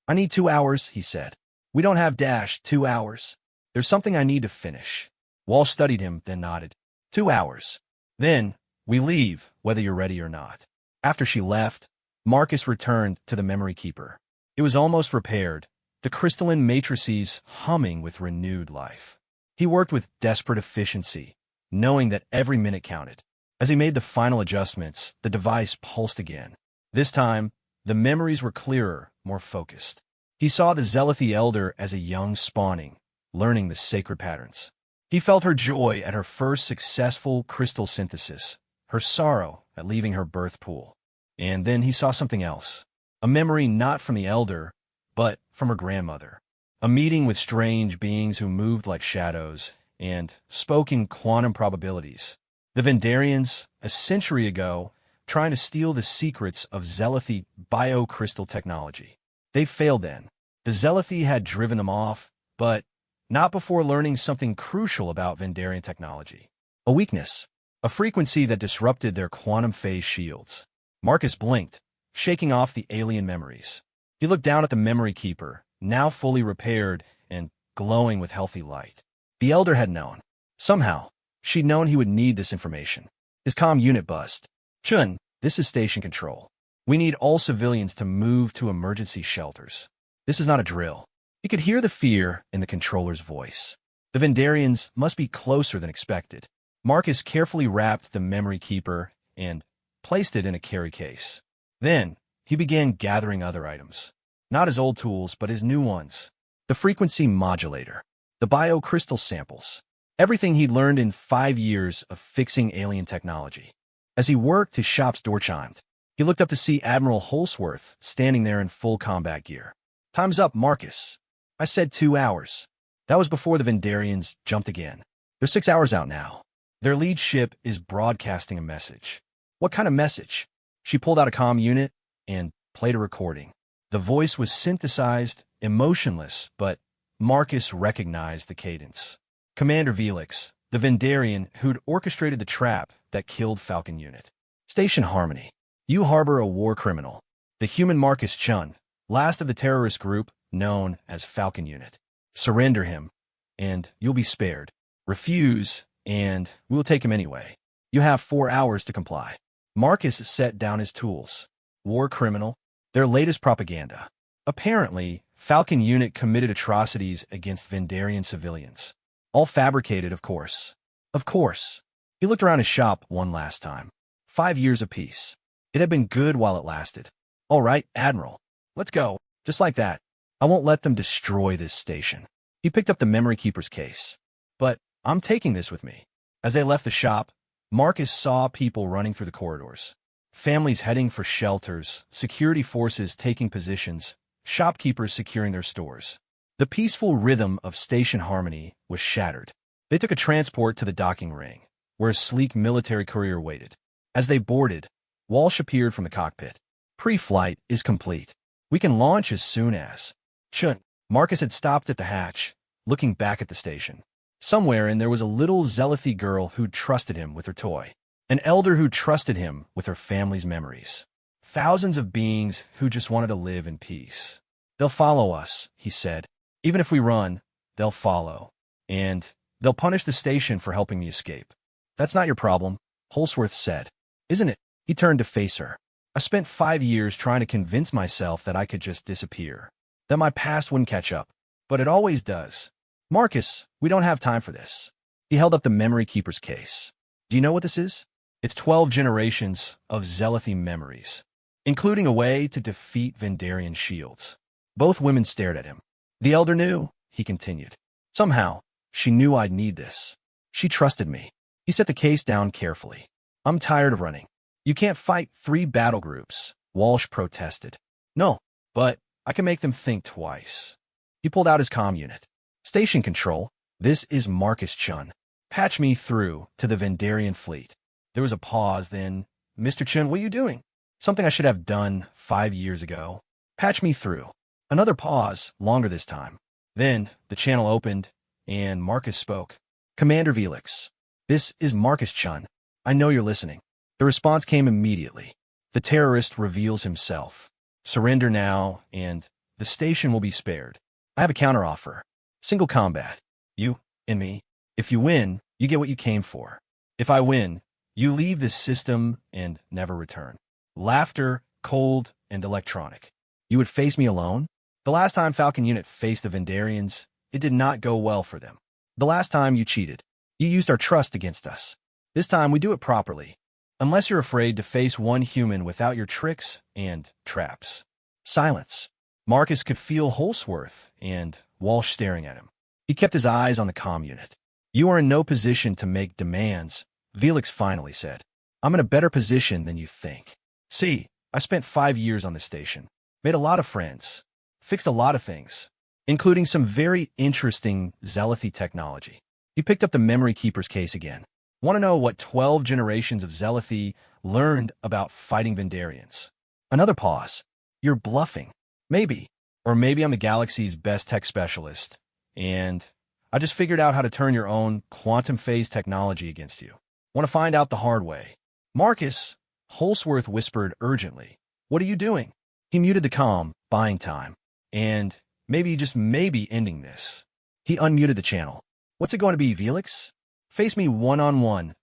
I need 2 hours, he said. We don't have 2 hours. There's something I need to finish. Walsh studied him, then nodded. 2 hours. Then, we leave, whether you're ready or not. After she left, Marcus returned to the memory keeper. It was almost repaired, the crystalline matrices humming with renewed life. He worked with desperate efficiency, knowing that every minute counted. As he made the final adjustments, the device pulsed again. This time, the memories were clearer, more focused. He saw the Zealothy Elder as a young spawning, learning the sacred patterns. He felt her joy at her first successful crystal synthesis, her sorrow at leaving her birth pool. And then he saw something else. A memory not from the Elder, but from her grandmother. A meeting with strange beings who moved like shadows and spoke in quantum probabilities. The Vendarians, a century ago, trying to steal the secrets of Zealothy biocrystal technology. They failed then. The Zealothy had driven them off, but not before learning something crucial about Vendarian technology. A weakness, a frequency that disrupted their quantum phase shields. Marcus blinked, shaking off the alien memories. He looked down at the memory keeper, now fully repaired and glowing with healthy light. The Elder had known. Somehow, she'd known he would need this information. His comm unit buzzed. Chun, this is station control. We need all civilians to move to emergency shelters. This is not a drill. He could hear the fear in the controller's voice. The Vendarians must be closer than expected. Marcus carefully wrapped the memory keeper and placed it in a carry case. Then, he began gathering other items. Not his old tools, but his new ones. The frequency modulator. The biocrystal samples. Everything he'd learned in 5 years of fixing alien technology. As he worked, his shop's door chimed. He looked up to see Admiral Holsworth standing there in full combat gear. Time's up, Marcus. I said 2 hours. That was before the Vendarians jumped again. They're 6 hours out now. Their lead ship is broadcasting a message. What kind of message? She pulled out a comm unit and played a recording. The voice was synthesized, emotionless, but Marcus recognized the cadence. Commander Velix, the Vendarian who'd orchestrated the trap that killed Falcon Unit. Station Harmony. You harbor a war criminal. The human Marcus Chun, last of the terrorist group known as Falcon Unit. Surrender him, and you'll be spared. Refuse, and we'll take him anyway. You have 4 hours to comply. Marcus set down his tools. War criminal, their latest propaganda. Apparently, Falcon Unit committed atrocities against Vendarian civilians. All fabricated, of course. Of course. He looked around his shop one last time. 5 years apiece. It had been good while it lasted. All right, Admiral. Let's go. Just like that. I won't let them destroy this station. He picked up the memory keeper's case. But I'm taking this with me. As they left the shop, Marcus saw people running through the corridors. Families heading for shelters, security forces taking positions, shopkeepers securing their stores. The peaceful rhythm of station harmony was shattered. They took a transport to the docking ring, where a sleek military courier waited. As they boarded, Walsh appeared from the cockpit. Pre-flight is complete. We can launch as soon as. Chun. Marcus had stopped at the hatch, looking back at the station. Somewhere in there was a little zealothy girl who trusted him with her toy. An elder who trusted him with her family's memories. Thousands of beings who just wanted to live in peace. They'll follow us, he said. Even if we run, they'll follow. And they'll punish the station for helping me escape. That's not your problem, Holsworth said. Isn't it? He turned to face her. I spent 5 years trying to convince myself that I could just disappear, that my past wouldn't catch up, but it always does. Marcus, we don't have time for this. He held up the Memory Keeper's case. Do you know what this is? It's 12 generations of zealothy memories, including a way to defeat Vendarian shields. Both women stared at him. The elder knew, he continued. Somehow, she knew I'd need this. She trusted me. He set the case down carefully. I'm tired of running. You can't fight 3 battle groups, Walsh protested. No, but I can make them think twice. He pulled out his comm unit. Station control, this is Marcus Chun. Patch me through to the Vendarian fleet. There was a pause, then, Mr. Chun, what are you doing? Something I should have done 5 years ago. Patch me through. Another pause, longer this time. Then, the channel opened, and Marcus spoke. Commander Velix, this is Marcus Chun. I know you're listening. The response came immediately. The terrorist reveals himself. Surrender now, and the station will be spared. I have a counteroffer. Single combat. You and me. If you win, you get what you came for. If I win, you leave this system and never return. Laughter, cold, and electronic. You would face me alone? The last time Falcon Unit faced the Vendarians, it did not go well for them. The last time you cheated. You used our trust against us. This time we do it properly. Unless you're afraid to face one human without your tricks and traps. Silence. Marcus could feel Holsworth and Walsh staring at him. He kept his eyes on the comm unit. You are in no position to make demands, Velix finally said. I'm in a better position than you think. See, I spent 5 years on this station. Made a lot of friends. Fixed a lot of things, including some very interesting zealothy technology. He picked up the Memory Keeper's case again. Want to know what 12 generations of zealothy learned about fighting Vendarians? Another pause. You're bluffing. Maybe. Or maybe I'm the galaxy's best tech specialist, and I just figured out how to turn your own quantum phase technology against you. Want to find out the hard way. Marcus, Holsworth whispered urgently. What are you doing? He muted the comm, buying time. And maybe, just maybe, ending this. He unmuted the channel. What's it going to be, Velix? Face me one-on-one,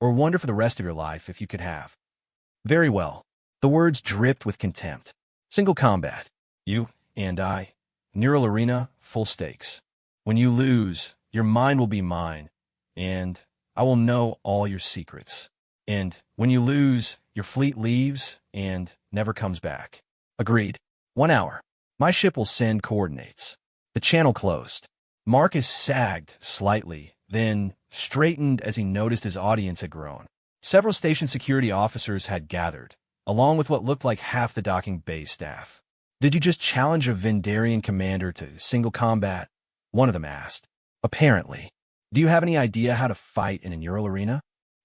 or wonder for the rest of your life if you could have. Very well. The words dripped with contempt. Single combat. You and I. Neural arena, full stakes. When you lose, your mind will be mine, and I will know all your secrets. And when you lose, your fleet leaves and never comes back. Agreed. 1 hour. My ship will send coordinates. The channel closed. Marcus sagged slightly, then straightened as he noticed his audience had grown. Several station security officers had gathered, along with what looked like half the docking bay staff. Did you just challenge a Vendarian commander to single combat? One of them asked. Apparently. Do you have any idea how to fight in a neural arena?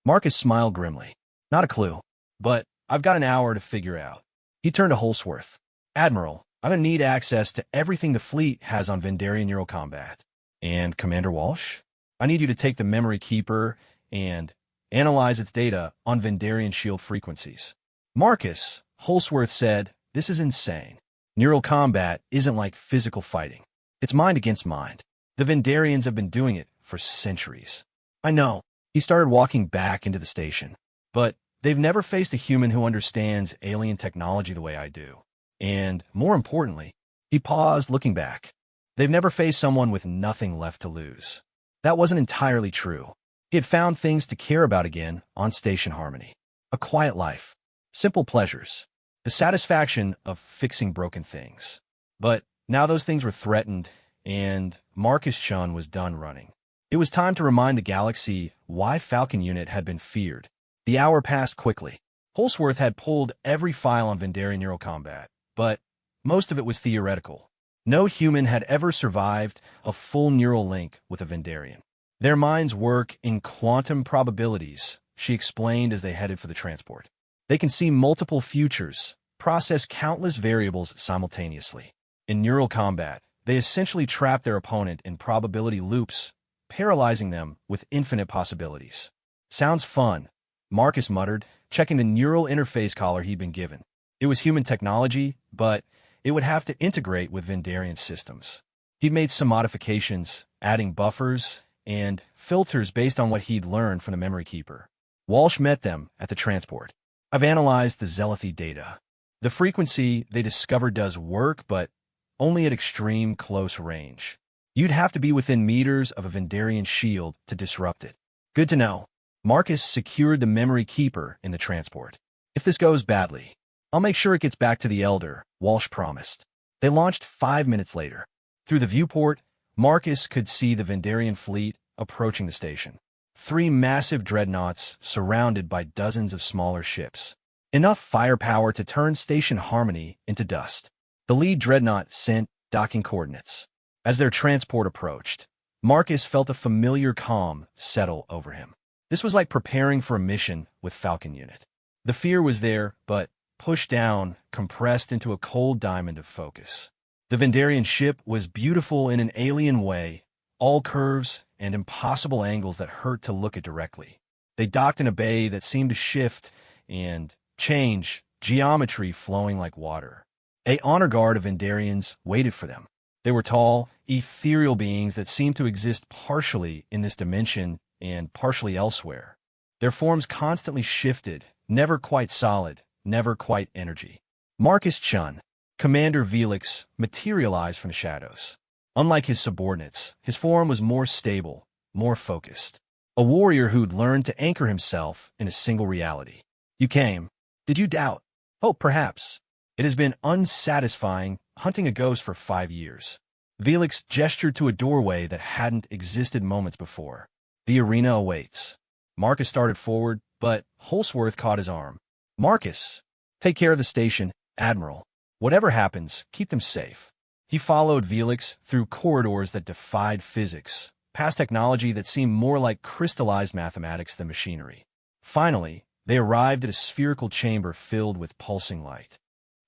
Marcus smiled grimly. Not a clue, but I've got an hour to figure out. He turned to Holsworth. Admiral, I'm going to need access to everything the fleet has on Vendarian neural combat. And Commander Walsh? I need you to take the Memory Keeper and analyze its data on Vendarian shield frequencies. Marcus, Holsworth said, this is insane. Neural combat isn't like physical fighting. It's mind against mind. The Vendarians have been doing it for centuries. I know. He started walking back into the station. But they've never faced a human who understands alien technology the way I do. And, more importantly, he paused, looking back. They've never faced someone with nothing left to lose. That wasn't entirely true. He had found things to care about again on Station Harmony. A quiet life. Simple pleasures. The satisfaction of fixing broken things. But now those things were threatened, and Marcus Chun was done running. It was time to remind the galaxy why Falcon Unit had been feared. The hour passed quickly. Holsworth had pulled every file on Vendarian neural combat, but most of it was theoretical. No human had ever survived a full neural link with a Vendarian. Their minds work in quantum probabilities, she explained as they headed for the transport. They can see multiple futures, process countless variables simultaneously. In neural combat, they essentially trap their opponent in probability loops, paralyzing them with infinite possibilities. Sounds fun, Marcus muttered, checking the neural interface collar he'd been given. It was human technology, but it would have to integrate with Vendarian systems. He'd made some modifications, adding buffers and filters based on what he'd learned from the memory keeper. Walsh met them at the transport. I've analyzed the Zealothy data. The frequency they discovered does work, but only at extreme close range. You'd have to be within meters of a Vendarian shield to disrupt it. Good to know. Marcus secured the memory keeper in the transport. If this goes badly, I'll make sure it gets back to the Elder, Walsh promised. They launched 5 minutes later. Through the viewport, Marcus could see the Vendarian fleet approaching the station. 3 massive dreadnoughts surrounded by dozens of smaller ships. Enough firepower to turn Station Harmony into dust. The lead dreadnought sent docking coordinates. As their transport approached, Marcus felt a familiar calm settle over him. This was like preparing for a mission with Falcon Unit. The fear was there, but pushed down, compressed into a cold diamond of focus. The Vendarian ship was beautiful in an alien way, all curves and impossible angles that hurt to look at directly. They docked in a bay that seemed to shift and change, geometry flowing like water. A honor guard of Vendarians waited for them. They were tall, ethereal beings that seemed to exist partially in this dimension and partially elsewhere. Their forms constantly shifted, never quite solid, never quite energy. Marcus Chun, Commander Velix, materialized from the shadows. Unlike his subordinates, his form was more stable, more focused. A warrior who'd learned to anchor himself in a single reality. You came. Did you doubt? Hope, perhaps. It has been unsatisfying hunting a ghost for 5 years. Velix gestured to a doorway that hadn't existed moments before. The arena awaits. Marcus started forward, but Holsworth caught his arm. Marcus, take care of the station, Admiral. Whatever happens, keep them safe. He followed Velix through corridors that defied physics, past technology that seemed more like crystallized mathematics than machinery. Finally, they arrived at a spherical chamber filled with pulsing light.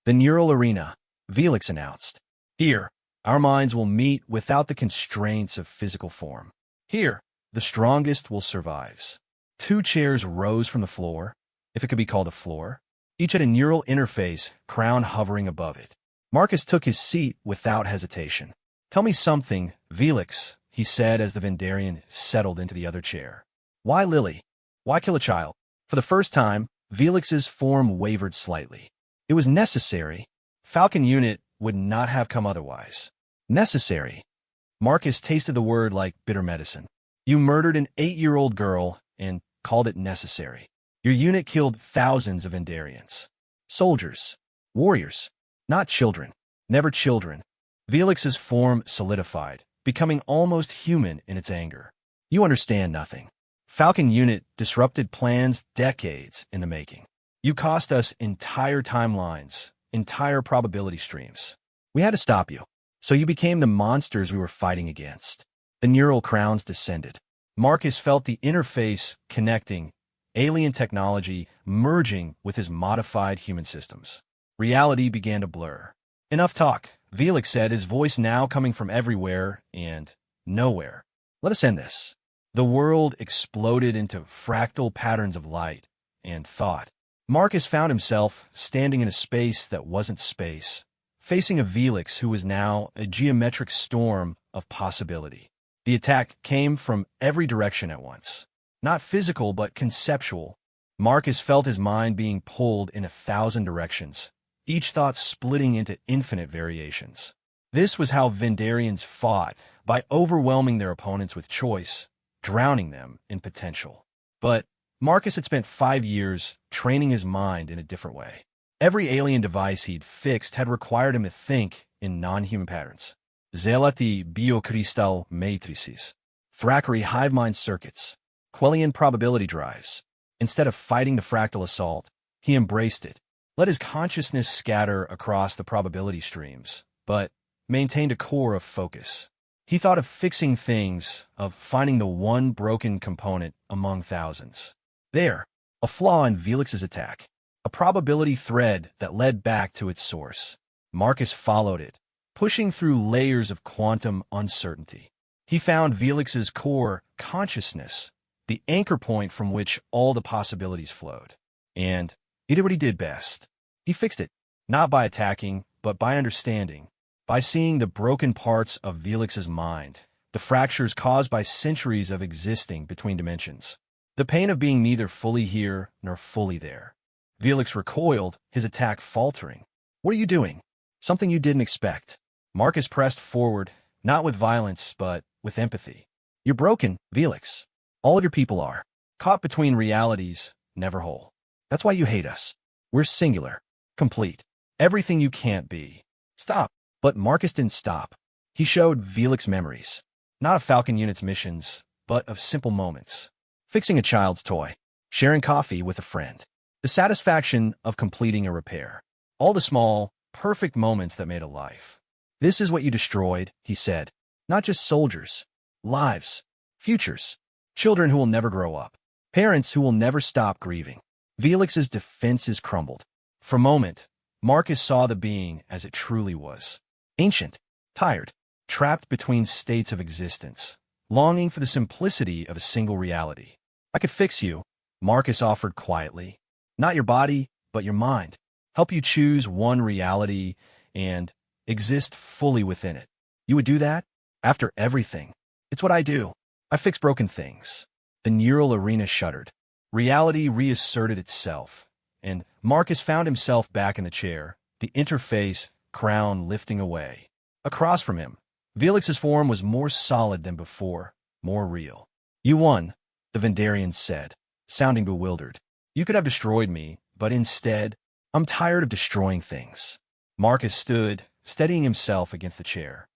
The neural arena, Velix announced. Here, our minds will meet without the constraints of physical form. Here, the strongest will survive. 2 chairs rose from the floor, if it could be called a floor, each had a neural interface, crown hovering above it. Marcus took his seat without hesitation. Tell me something, Velix, he said as the Vendarian settled into the other chair. Why Lily? Why kill a child? For the first time, Velix's form wavered slightly. It was necessary. Falcon Unit would not have come otherwise. Necessary. Marcus tasted the word like bitter medicine. You murdered an 8-year-old girl and called it necessary. Your unit killed thousands of Vendarians. Soldiers. Warriors. Not children. Never children. Velix's form solidified, becoming almost human in its anger. You understand nothing. Falcon Unit disrupted plans decades in the making. You cost us entire timelines, entire probability streams. We had to stop you. So you became the monsters we were fighting against. The neural crowns descended. Marcus felt the interface connecting, alien technology merging with his modified human systems. Reality began to blur. Enough talk, Velix said, his voice now coming from everywhere and nowhere. Let us end this. The world exploded into fractal patterns of light and thought. Marcus found himself standing in a space that wasn't space, facing a Velix who was now a geometric storm of possibility. The attack came from every direction at once. Not physical, but conceptual. Marcus felt his mind being pulled in 1,000 directions, each thought splitting into infinite variations. This was how Vendarians fought, by overwhelming their opponents with choice, drowning them in potential. But Marcus had spent 5 years training his mind in a different way. Every alien device he'd fixed had required him to think in non-human patterns. Zealothy biocrystal matrices. Thackeray hive mind circuits, Quellian probability drives. Instead of fighting the fractal assault, he embraced it, let his consciousness scatter across the probability streams, but maintained a core of focus. He thought of fixing things, of finding the one broken component among thousands. There, a flaw in Velix's attack, a probability thread that led back to its source. Marcus followed it, pushing through layers of quantum uncertainty. He found Velix's core consciousness, the anchor point from which all the possibilities flowed. And he did what he did best. He fixed it, not by attacking, but by understanding, by seeing the broken parts of Velix's mind, the fractures caused by centuries of existing between dimensions, the pain of being neither fully here nor fully there. Velix recoiled, his attack faltering. "What are you doing?" "Something you didn't expect." Marcus pressed forward, not with violence, but with empathy. "You're broken, Velix. All of your people are. Caught between realities, never whole. That's why you hate us. We're singular, complete, everything you can't be. Stop." But Marcus didn't stop. He showed Velix memories, not of Falcon Unit's missions, but of simple moments. Fixing a child's toy, sharing coffee with a friend, the satisfaction of completing a repair. All the small, perfect moments that made a life. "This is what you destroyed," he said. "Not just soldiers, lives, futures, children who will never grow up, parents who will never stop grieving." Velix's defenses crumbled. For a moment, Marcus saw the being as it truly was. Ancient, tired, trapped between states of existence, longing for the simplicity of a single reality. "I could fix you," Marcus offered quietly. "Not your body, but your mind. Help you choose one reality and exist fully within it. You would do that? After everything. It's what I do. I fix broken things." The neural arena shuddered. Reality reasserted itself, and Marcus found himself back in the chair, the interface crown lifting away. Across from him, Velix's form was more solid than before, more real. "You won," the Vendarian said, sounding bewildered. "You could have destroyed me, but instead, I'm tired of destroying things." Marcus stood, steadying himself against the chair.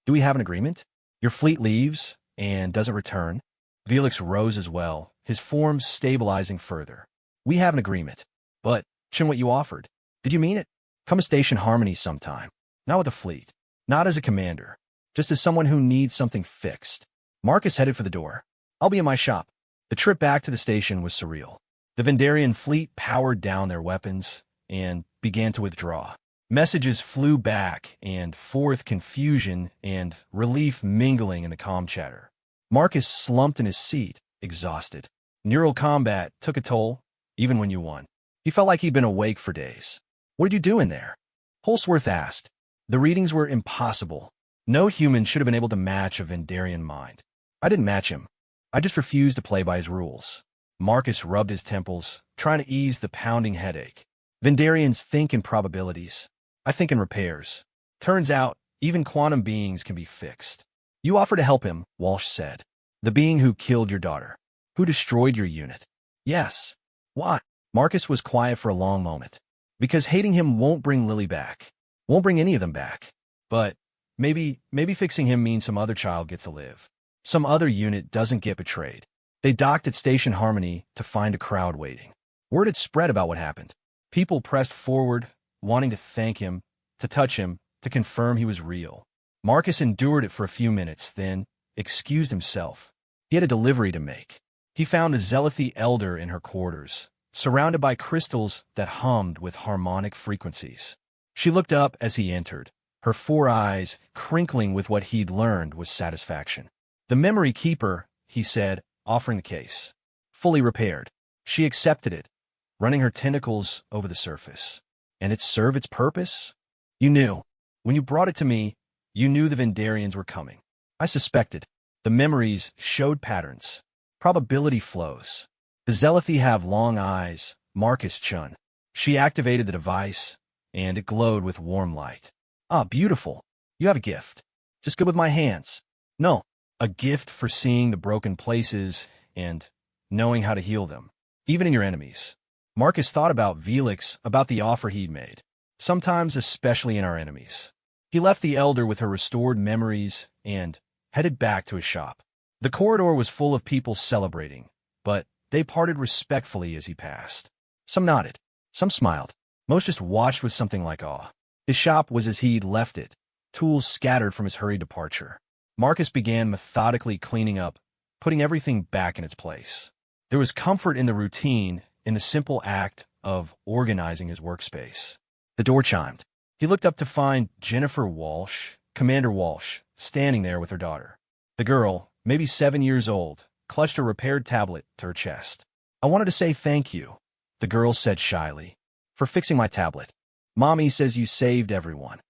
"Do we have an agreement? Your fleet leaves and doesn't return?" Velix rose as well, his form stabilizing further. "We have an agreement. But, Chin, what you offered, did you mean it? Come to Station Harmony sometime. Not with a fleet. Not as a commander. Just as someone who needs something fixed." Marcus headed for the door. "I'll be in my shop." The trip back to the station was surreal. The Vendarian fleet powered down their weapons and began to withdraw. Messages flew back and forth, confusion and relief mingling in the comm chatter. Marcus slumped in his seat, exhausted. Neural combat took a toll, even when you won. He felt like he'd been awake for days. "What did you do in there?" Holsworth asked. The readings were impossible. No human should have been able to match a Vendarian mind. "I didn't match him. I just refused to play by his rules." Marcus rubbed his temples, trying to ease the pounding headache. "Vendarians think in probabilities. I think in repairs. Turns out, even quantum beings can be fixed." "You offered to help him," Walsh said. "The being who killed your daughter, who destroyed your unit." "Yes." "Why?" Marcus was quiet for a long moment. "Because hating him won't bring Lily back. Won't bring any of them back. But maybe fixing him means some other child gets to live. Some other unit doesn't get betrayed." They docked at Station Harmony to find a crowd waiting. Word had spread about what happened. People pressed forward, wanting to thank him, to touch him, to confirm he was real. Marcus endured it for a few minutes, then excused himself. He had a delivery to make. He found the Zealothy Elder in her quarters, surrounded by crystals that hummed with harmonic frequencies. She looked up as he entered, her 4 eyes crinkling with what he'd learned was satisfaction. "The Memory Keeper," he said, offering the case. "Fully repaired." She accepted it, running her tentacles over the surface. "And it served its purpose?" "You knew. When you brought it to me, you knew the Vendarians were coming." "I suspected." The memories showed patterns. Probability flows. The Zealothy have long eyes, Marcus Chun. She activated the device, and it glowed with warm light. "Ah, beautiful. You have a gift. Just good with my hands." "No, a gift for seeing the broken places and knowing how to heal them, even in your enemies." Marcus thought about Velix, about the offer he'd made, sometimes especially in our enemies. He left the Elder with her restored memories and headed back to his shop. The corridor was full of people celebrating, but they parted respectfully as he passed. Some nodded, some smiled. Most just watched with something like awe. His shop was as he'd left it, tools scattered from his hurried departure. Marcus began methodically cleaning up, putting everything back in its place. There was comfort in the routine, in the simple act of organizing his workspace. The door chimed. He looked up to find Jennifer Walsh, Commander Walsh, standing there with her daughter. The girl, maybe 7 years old, clutched a repaired tablet to her chest. "I wanted to say thank you," the girl said shyly, "for fixing my tablet. Mommy says you saved everyone."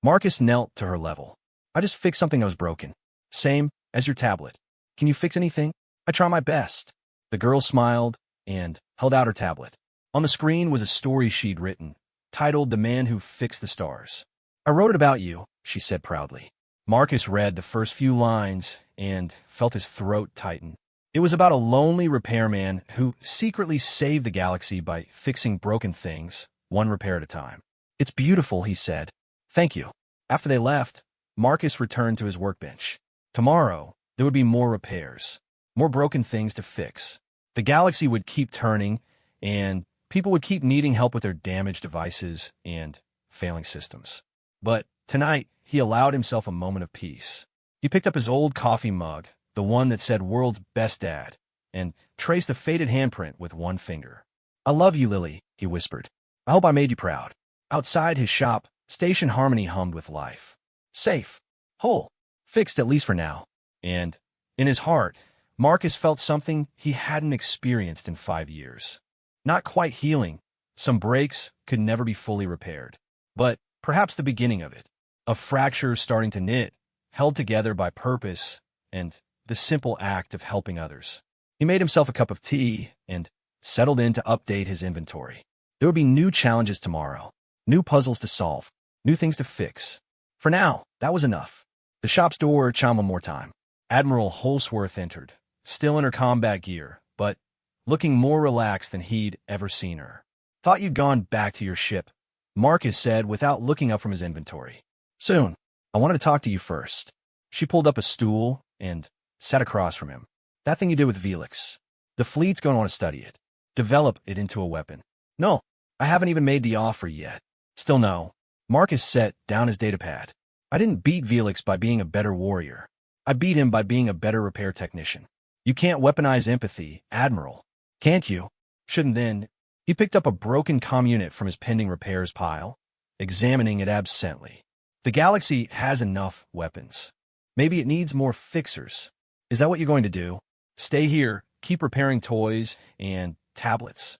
Marcus knelt to her level. "I just fixed something that was broken. Same as your tablet. Can you fix anything? I try my best." The girl smiled and held out her tablet. On the screen was a story she'd written, titled "The Man Who Fixed the Stars." "I wrote it about you," she said proudly. Marcus read the first few lines and felt his throat tighten. It was about a lonely repairman who secretly saved the galaxy by fixing broken things, one repair at a time. "It's beautiful," he said. "Thank you." After they left, Marcus returned to his workbench. Tomorrow, there would be more repairs, more broken things to fix. The galaxy would keep turning, and people would keep needing help with their damaged devices and failing systems. But tonight, he allowed himself a moment of peace. He picked up his old coffee mug, the one that said "World's Best Dad," and traced the faded handprint with one finger. "I love you, Lily," he whispered. "I hope I made you proud." Outside his shop, Station Harmony hummed with life. Safe, whole, fixed at least for now. And, in his heart, Marcus felt something he hadn't experienced in 5 years. Not quite healing. Some breaks could never be fully repaired. But perhaps the beginning of it. A fracture starting to knit, held together by purpose and the simple act of helping others. He made himself a cup of tea and settled in to update his inventory. There would be new challenges tomorrow, new puzzles to solve, new things to fix. For now, that was enough. The shop's door chimed one more time. Admiral Holsworth entered, still in her combat gear, but looking more relaxed than he'd ever seen her. "Thought you'd gone back to your ship," Marcus said without looking up from his inventory. "Soon. I wanted to talk to you first." She pulled up a stool and sat across from him. "That thing you did with Velix. The fleet's going to want to study it. Develop it into a weapon." "No, I haven't even made the offer yet." "Still no." Marcus set down his datapad. "I didn't beat Velix by being a better warrior. I beat him by being a better repair technician. You can't weaponize empathy, Admiral. Can't you?" "Shouldn't then." He picked up a broken comm unit from his pending repairs pile, examining it absently. The galaxy has enough weapons. Maybe it needs more fixers. "Is that what you're going to do? Stay here, keep repairing toys and tablets?"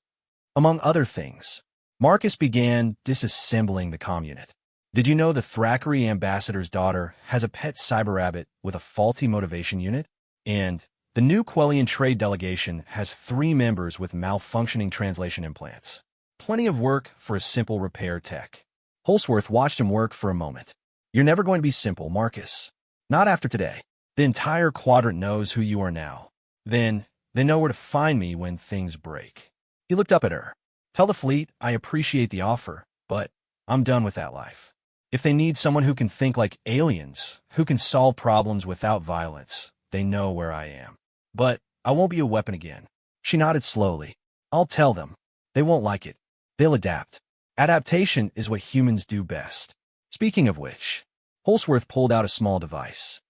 Among other things, Marcus began disassembling the comm unit. Did you know the Thackeray ambassador's daughter has a pet cyber rabbit with a faulty motivation unit? And the new Quellian trade delegation has 3 members with malfunctioning translation implants. Plenty of work for a simple repair tech. Holsworth watched him work for a moment. "You're never going to be simple, Marcus. Not after today. The entire quadrant knows who you are now. Then they know where to find me when things break." He looked up at her. "Tell the fleet I appreciate the offer, but I'm done with that life. If they need someone who can think like aliens, who can solve problems without violence, they know where I am. But I won't be a weapon again." She nodded slowly. "I'll tell them. They won't like it. They'll adapt. Adaptation is what humans do best." Speaking of which, Holsworth pulled out a small device.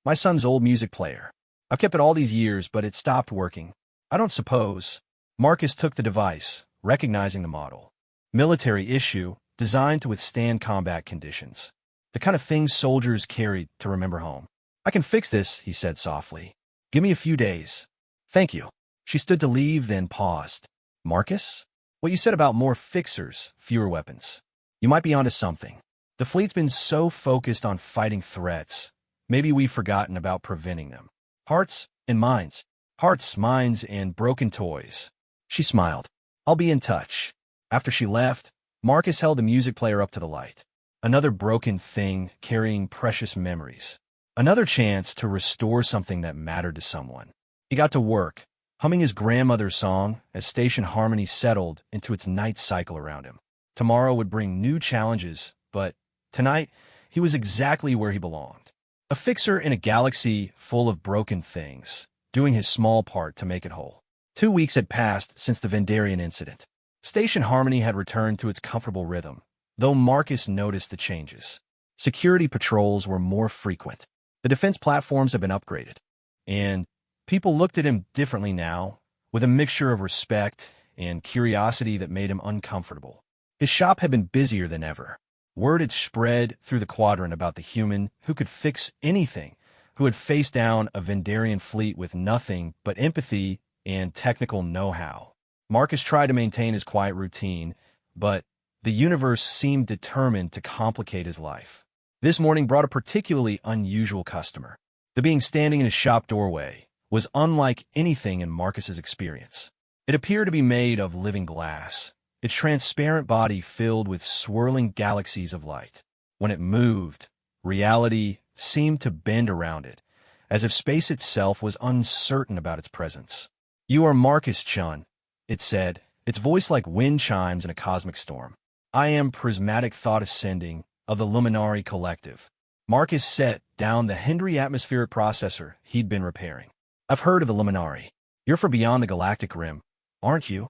"My son's old music player. I've kept it all these years, but it stopped working. I don't suppose." Marcus took the device, recognizing the model. Military issue, designed to withstand combat conditions. The kind of thing soldiers carried to remember home. "I can fix this," he said softly. "Give me a few days." "Thank you." She stood to leave, then paused. "Marcus? What you said about more fixers, fewer weapons. You might be onto something. The fleet's been so focused on fighting threats, maybe we've forgotten about preventing them. Hearts and minds. Hearts, minds, and broken toys." She smiled. "I'll be in touch." After she left, Marcus held the music player up to the light. Another broken thing carrying precious memories. Another chance to restore something that mattered to someone. He got to work, humming his grandmother's song as Station Harmony settled into its night cycle around him. Tomorrow would bring new challenges, but tonight he was exactly where he belonged. A fixer in a galaxy full of broken things, doing his small part to make it whole. 2 weeks had passed since the Vendarian incident. Station harmony had returned to its comfortable rhythm, though Marcus noticed the changes. Security patrols were more frequent. The defense platforms had been upgraded, and people looked at him differently now, with a mixture of respect and curiosity that made him uncomfortable. His shop had been busier than ever. Word had spread through the quadrant about the human who could fix anything, who had faced down a Vendarian fleet with nothing but empathy and technical know-how. Marcus tried to maintain his quiet routine, but the universe seemed determined to complicate his life. This morning brought a particularly unusual customer. The being standing in his shop doorway was unlike anything in Marcus's experience. It appeared to be made of living glass, its transparent body filled with swirling galaxies of light. When it moved, reality seemed to bend around it, as if space itself was uncertain about its presence. "You are Marcus, Chun," it said, its voice like wind chimes in a cosmic storm. "I am Prismatic Thought Ascending of the Luminari Collective." Marcus set down the Hendry atmospheric processor he'd been repairing. "I've heard of the Luminari. You're from beyond the galactic rim, aren't you?"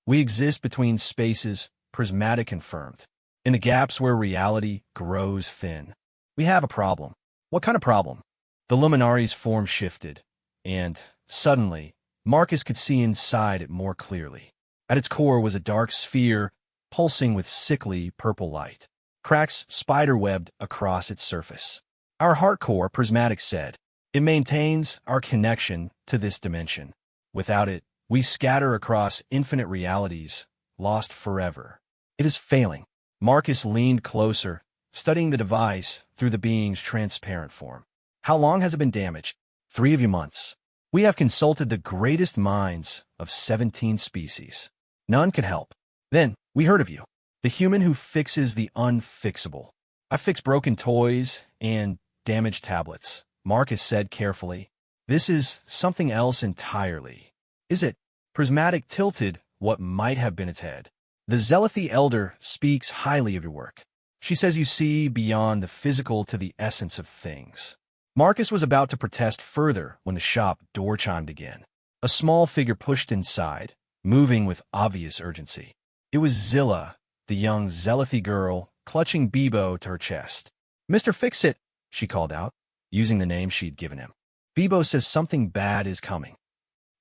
"We exist between spaces," Prismatic confirmed, "in the gaps where reality grows thin. We have a problem." "What kind of problem?" The Luminari's form shifted, and, suddenly, Marcus could see inside it more clearly. At its core was a dark sphere, pulsing with sickly purple light. Cracks spider-webbed across its surface. "Our heart core," Prismatic said. "It maintains our connection to this dimension. Without it, we scatter across infinite realities, lost forever." "It is failing." Marcus leaned closer, studying the device through the being's transparent form. "How long has it been damaged?" 3 of you months. "We have consulted the greatest minds of 17 species. None could help. Then, we heard of you. The human who fixes the unfixable." "I fix broken toys and damaged tablets," Marcus said carefully. "This is something else entirely." "Is it?" Prismatic tilted what might have been its head. "The Zealoty Elder speaks highly of your work. She says you see beyond the physical to the essence of things." Marcus was about to protest further when the shop door chimed again. A small figure pushed inside, moving with obvious urgency. It was Zilla, the young Zealothy girl, clutching Bebo to her chest. "Mr. Fix-It," she called out, using the name she'd given him. "Bebo says something bad is coming."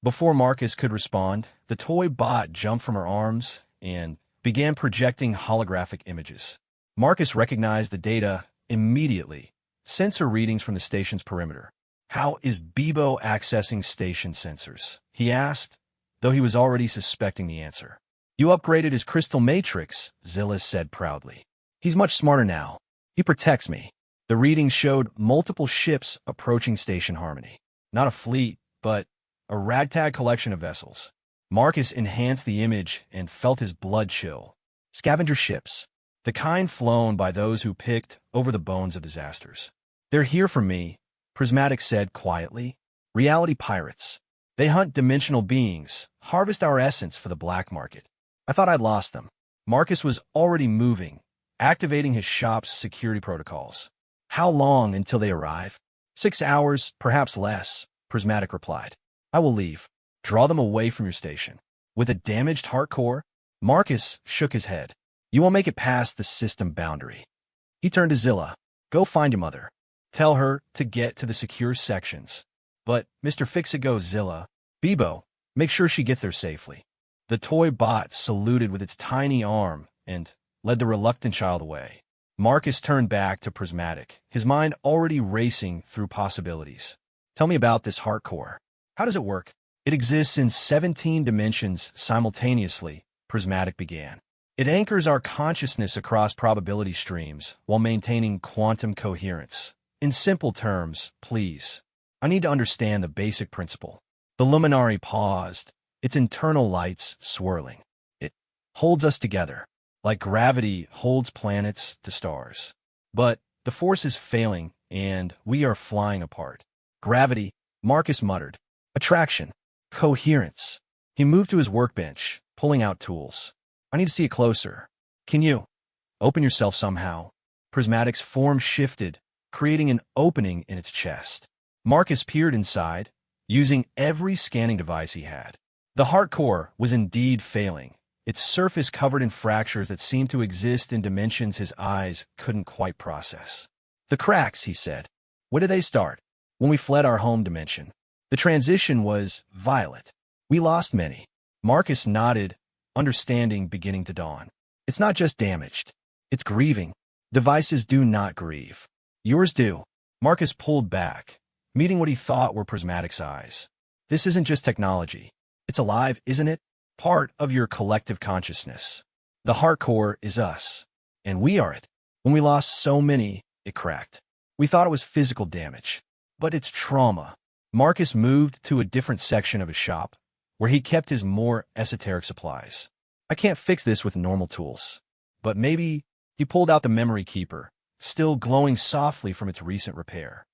Before Marcus could respond, the toy bot jumped from her arms and began projecting holographic images. Marcus recognized the data immediately, sensor readings from the station's perimeter. "How is Bebo accessing station sensors?" he asked, though he was already suspecting the answer. "You upgraded his crystal matrix," Zilla said proudly. "He's much smarter now. He protects me." The readings showed multiple ships approaching station harmony. Not a fleet, but a ragtag collection of vessels. Marcus enhanced the image and felt his blood chill. Scavenger ships, the kind flown by those who picked over the bones of disasters. "They're here for me," Prismatic said quietly. "Reality pirates. They hunt dimensional beings, harvest our essence for the black market. I thought I'd lost them." Marcus was already moving, activating his shop's security protocols. "How long until they arrive?" 6 hours, perhaps less, Prismatic replied. "I will leave. Draw them away from your station." With a damaged heart core, Marcus shook his head. "You won't make it past the system boundary." He turned to Zilla. "Go find your mother. Tell her to get to the secure sections." "But, Mr. Fix-It-Go, Zilla." "Bebo, make sure she gets there safely." The toy bot saluted with its tiny arm and led the reluctant child away. Marcus turned back to Prismatic, his mind already racing through possibilities. "Tell me about this heart core. How does it work?" "It exists in 17 dimensions simultaneously," Prismatic began. "It anchors our consciousness across probability streams while maintaining quantum coherence. In simple terms, please. I need to understand the basic principle." The Luminari paused, its internal lights swirling. "It holds us together, like gravity holds planets to stars. But the force is failing, and we are flying apart." "Gravity," Marcus muttered. "Attraction. Coherence." He moved to his workbench, pulling out tools. "I need to see it closer. Can you open yourself somehow?" Prismatic's form shifted, creating an opening in its chest. Marcus peered inside, using every scanning device he had. The heart core was indeed failing, its surface covered in fractures that seemed to exist in dimensions his eyes couldn't quite process. "The cracks," he said. "When did they start?" "When we fled our home dimension. The transition was violent. We lost many." Marcus nodded, understanding beginning to dawn. "It's not just damaged. It's grieving. Devices do not grieve. Yours do." Marcus pulled back, meeting what he thought were Prismatic's eyes. "This isn't just technology. It's alive, isn't it? Part of your collective consciousness. The heart core is us, and we are it. When we lost so many, it cracked. We thought it was physical damage, but it's trauma." Marcus moved to a different section of his shop, where he kept his more esoteric supplies. "I can't fix this with normal tools, but maybe—" He pulled out the memory keeper, still glowing softly from its recent repair.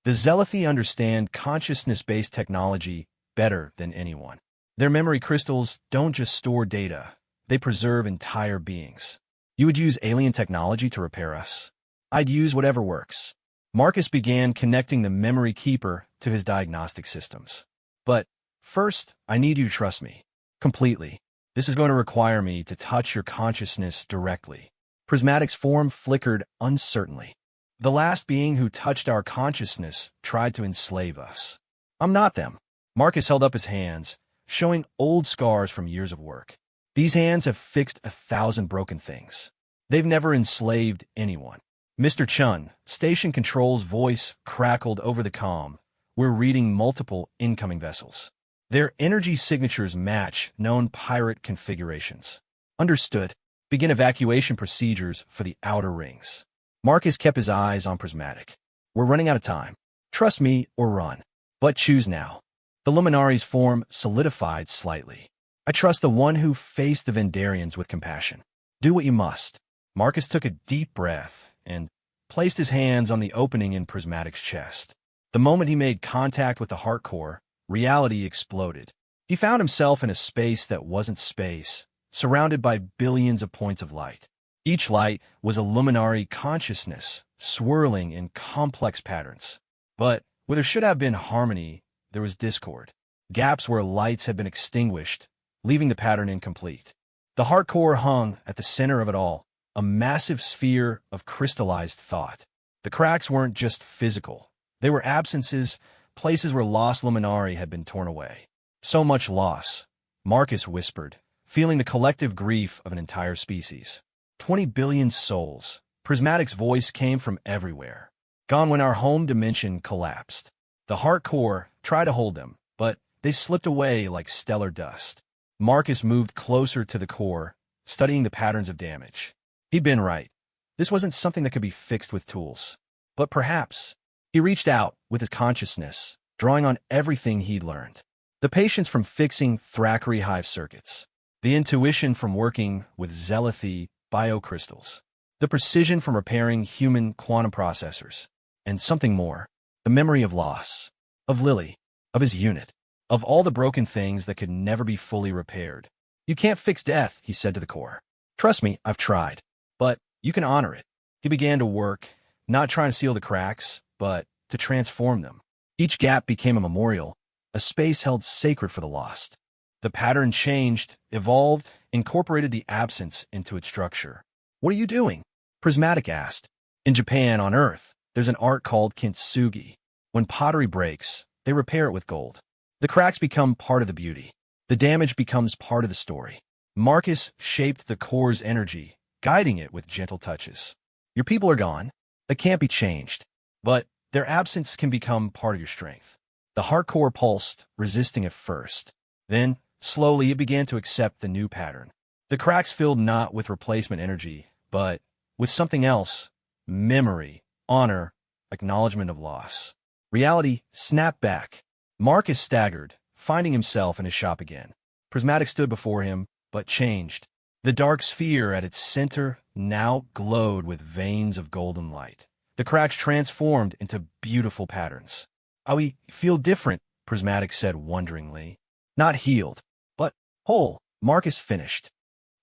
The Zealothi understand consciousness-based technology better than anyone. Their memory crystals don't just store data, they preserve entire beings. "You would use alien technology to repair us?" "I'd use whatever works." Marcus began connecting the memory keeper to his diagnostic systems. "But first, I need you to trust me. Completely. This is going to require me to touch your consciousness directly." Prismatic's form flickered uncertainly. "The last being who touched our consciousness tried to enslave us. I'm not them." Marcus held up his hands, showing old scars from years of work. "These hands have fixed 1,000 broken things. They've never enslaved anyone." Mr. Chun, Station Control's voice crackled over the comm. "We're reading multiple incoming vessels. Their energy signatures match known pirate configurations." "Understood. Begin evacuation procedures for the outer rings." Marcus kept his eyes on Prismatic. "We're running out of time. Trust me or run. But choose now." The Luminari's form solidified slightly. "I trust the one who faced the Vendarians with compassion. Do what you must." Marcus took a deep breath and placed his hands on the opening in Prismatic's chest. The moment he made contact with the heart core, reality exploded. He found himself in a space that wasn't space, surrounded by billions of points of light. Each light was a luminary consciousness, swirling in complex patterns. But where there should have been harmony, there was discord. Gaps where lights had been extinguished, leaving the pattern incomplete. The heart core hung at the center of it all, a massive sphere of crystallized thought. The cracks weren't just physical. They were absences, places where lost luminari had been torn away. "So much loss," Marcus whispered, feeling the collective grief of an entire species. 20 billion souls. Prismatic's voice came from everywhere. "Gone when our home dimension collapsed." The heart core tried to hold them, but they slipped away like stellar dust. Marcus moved closer to the core, studying the patterns of damage. He'd been right. This wasn't something that could be fixed with tools. But perhaps. He reached out with his consciousness, drawing on everything he'd learned. The patience from fixing Thackeray hive circuits. The intuition from working with Zealothi biocrystals. The precision from repairing human quantum processors. And something more. The memory of loss. Of Lily. Of his unit. Of all the broken things that could never be fully repaired. "You can't fix death," he said to the core. "Trust me, I've tried. But you can honor it." He began to work, not trying to seal the cracks, but to transform them. Each gap became a memorial, a space held sacred for the lost. The pattern changed, evolved, incorporated the absence into its structure. "What are you doing?" Prismatic asked. "In Japan, on Earth, there's an art called kintsugi. When pottery breaks, they repair it with gold. The cracks become part of the beauty. The damage becomes part of the story." Marcus shaped the core's energy, guiding it with gentle touches. "Your people are gone. They can't be changed. But their absence can become part of your strength." The heart core pulsed, resisting at first. Then, slowly, it began to accept the new pattern. The cracks filled not with replacement energy, but with something else: memory, honor, acknowledgement of loss. Reality snapped back. Marcus staggered, finding himself in his shop again. Prismatic stood before him, but changed. The dark sphere at its center now glowed with veins of golden light. The cracks transformed into beautiful patterns. "We feel different," Prismatic said wonderingly. "Not healed, but whole," Marcus finished.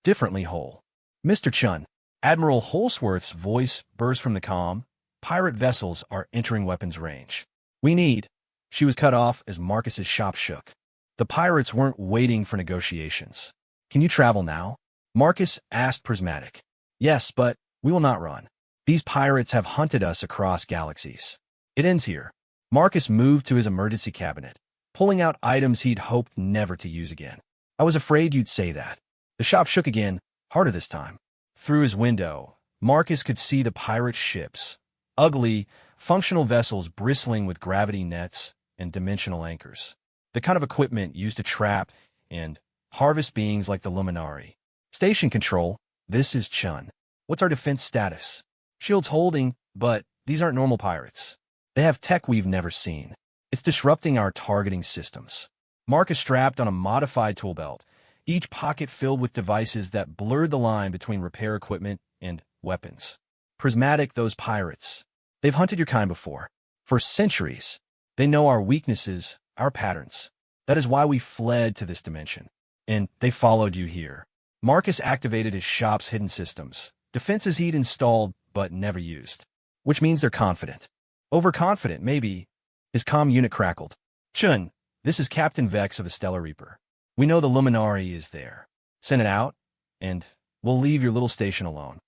"Differently whole." "Mr. Chun." Admiral Holsworth's voice burst from the comm, pirate vessels are entering weapons range. We need. She was cut off as Marcus's shop shook. The pirates weren't waiting for negotiations. Can you travel now? Marcus asked Prismatic. Yes, but we will not run. These pirates have hunted us across galaxies. It ends here. Marcus moved to his emergency cabinet, pulling out items he'd hoped never to use again. I was afraid you'd say that. The shop shook again, harder this time. Through his window, Marcus could see the pirate ships, ugly, functional vessels bristling with gravity nets and dimensional anchors. The kind of equipment used to trap and harvest beings like the Luminari. Station control, this is Chun. What's our defense status? Shields holding, but these aren't normal pirates. They have tech we've never seen. It's disrupting our targeting systems. Marcus strapped on a modified tool belt, each pocket filled with devices that blurred the line between repair equipment and weapons. Prismatic, those pirates. They've hunted your kind before. For centuries. They know our weaknesses, our patterns. That is why we fled to this dimension. And they followed you here. Marcus activated his shop's hidden systems, defenses he'd installed but never used. Which means they're confident. Overconfident, maybe. His comm unit crackled. Chun, this is Captain Vex of the Stellar Reaper. We know the Luminari is there. Send it out, and we'll leave your little station alone.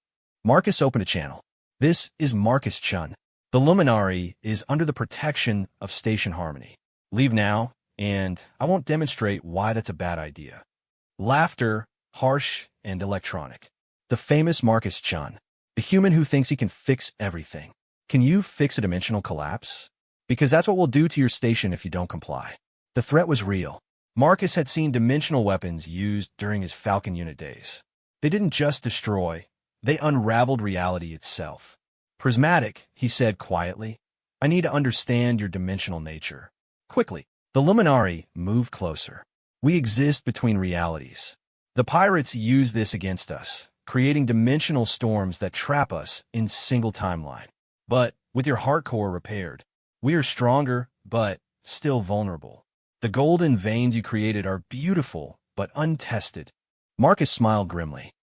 Marcus opened a channel. This is Marcus Chun. The Luminari is under the protection of Station Harmony. Leave now, and I won't demonstrate why that's a bad idea. Laughter, harsh and electronic. The famous Marcus Chun, the human who thinks he can fix everything. Can you fix a dimensional collapse? Because that's what we'll do to your station if you don't comply. The threat was real. Marcus had seen dimensional weapons used during his Falcon Unit days. They didn't just destroy, they unraveled reality itself. Prismatic, he said quietly, I need to understand your dimensional nature. Quickly, the Luminari moved closer. We exist between realities. The pirates use this against us, creating dimensional storms that trap us in single timeline. But with your heart core repaired, we are stronger, but still vulnerable. The golden veins you created are beautiful, but untested. Marcus smiled grimly.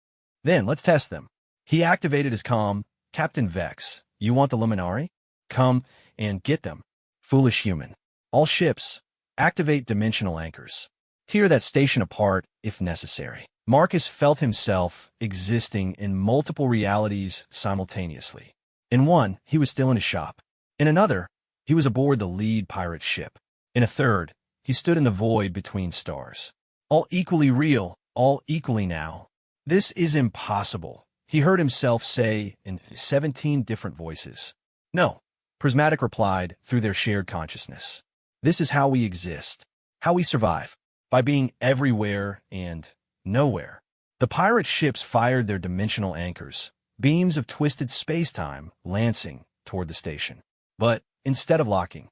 Then let's test them. He activated his comm. Captain Vex, you want the Luminari? Come and get them. Foolish human. All ships, activate dimensional anchors. Tear that station apart if necessary. Marcus felt himself existing in multiple realities simultaneously. In one, he was still in his shop. In another, he was aboard the lead pirate ship. In a third, he stood in the void between stars. All equally real, all equally now. This is impossible, he heard himself say in 17 different voices. No, Prismatic replied through their shared consciousness. This is how we exist, how we survive, by being everywhere and nowhere. The pirate ships fired their dimensional anchors, beams of twisted space-time lancing toward the station. But instead of locking,